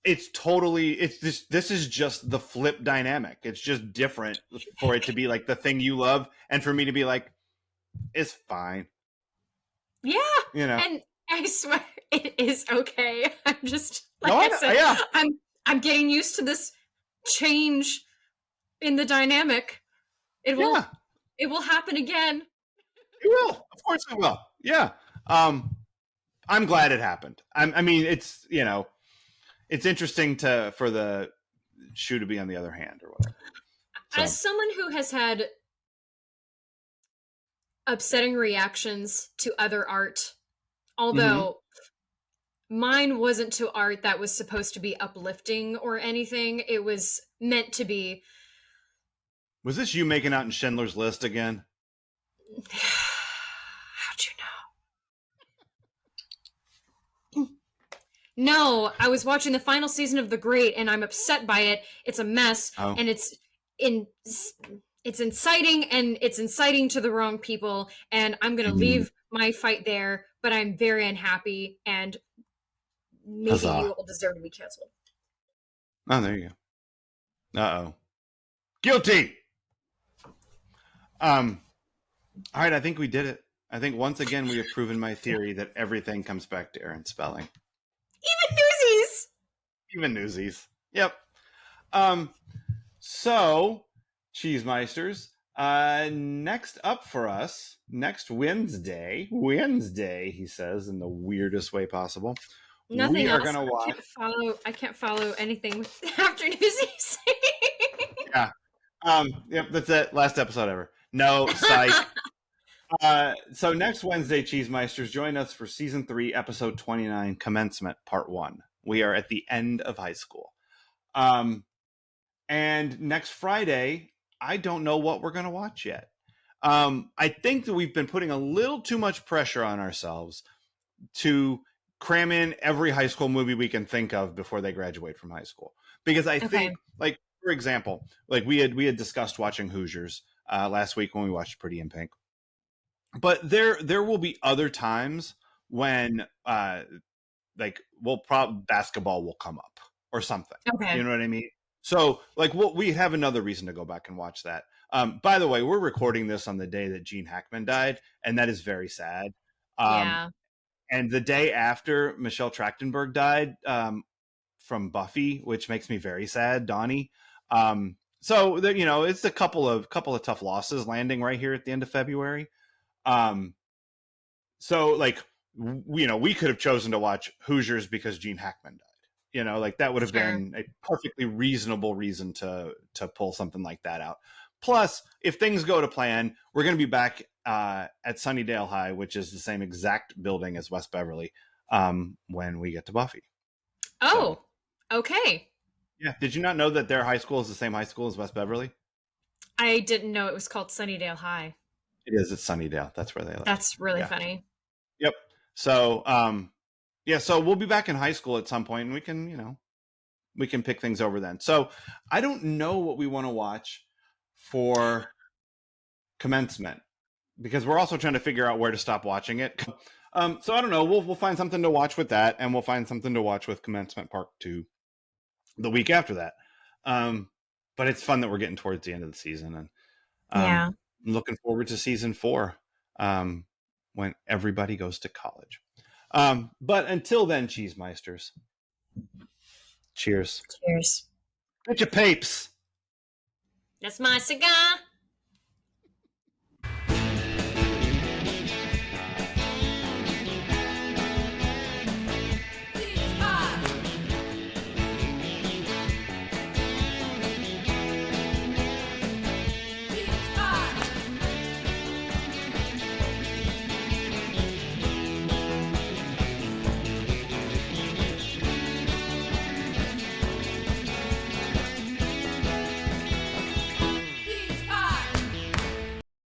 it's this is just the flip dynamic. It's just different for it to be like the thing you love, and for me to be like, it's fine. Yeah, You know. and I swear it is okay. I'm just like No, I said, yeah. I'm getting used to this change in the dynamic. It will happen again. It will. Of course it will. Yeah. I'm glad it happened. I mean, it's it's interesting for the shoe to be on the other hand or whatever. So. As someone who has had upsetting reactions to other art, although mine wasn't to art that was supposed to be uplifting or anything, it was meant to be. Was this you making out in Schindler's List again? How'd you know? No, I was watching the final season of The Great, and I'm upset by it. It's a mess, and it's inciting, and it's inciting to the wrong people. And I'm gonna leave my fight there. But I'm very unhappy, and maybe you all deserve to be canceled. Oh, there you go. Uh-oh. Guilty. All right, I think we did it. I think once again we have proven my theory that everything comes back to Aaron Spelling. Even Newsies. Yep. So, Cheesemeisters, next up for us, next Wednesday, he says in the weirdest way possible. Nothing we are else. Gonna watch. I can't follow anything after Newsies. Yeah. Yep, that's it. Last episode ever. No, psych. So next Wednesday, Cheesemeisters, join us for season 3, episode 29, commencement, part 1. We are at the end of high school. And next Friday, I don't know what we're going to watch yet. I think that we've been putting a little too much pressure on ourselves to cram in every high school movie we can think of before they graduate from high school. Because I think, like, for example, like we had discussed watching Hoosiers last week when we watched Pretty in Pink. But there will be other times when like basketball will come up or something. Okay. You know what I mean? So like we have another reason to go back and watch that. By the way, we're recording this on the day that Gene Hackman died, and that is very sad. Yeah. And the day after Michelle Trachtenberg died from Buffy, which makes me very sad, Donnie. So there, it's a couple of tough losses landing right here at the end of February. So like, we could have chosen to watch Hoosiers because Gene Hackman died, like that would have been a perfectly reasonable reason to pull something like that out. Plus, if things go to plan, we're going to be back at Sunnydale High, which is the same exact building as West Beverly, when we get to Buffy. Oh, so, okay. Yeah. Did you not know that their high school is the same high school as West Beverly? I didn't know it was called Sunnydale High. It is. It's Sunnydale. That's where they live. That's really funny. Yep. So, so we'll be back in high school at some point, and we can pick things over then. So I don't know what we want to watch for commencement because we're also trying to figure out where to stop watching it. So I don't know. We'll find something to watch with that, and we'll find something to watch with Commencement Part 2 the week after that. But it's fun that we're getting towards the end of the season, and I'm looking forward to season 4 when everybody goes to college. But until then, Cheesemeisters, cheers. Cheers. Get your papes. That's my cigar.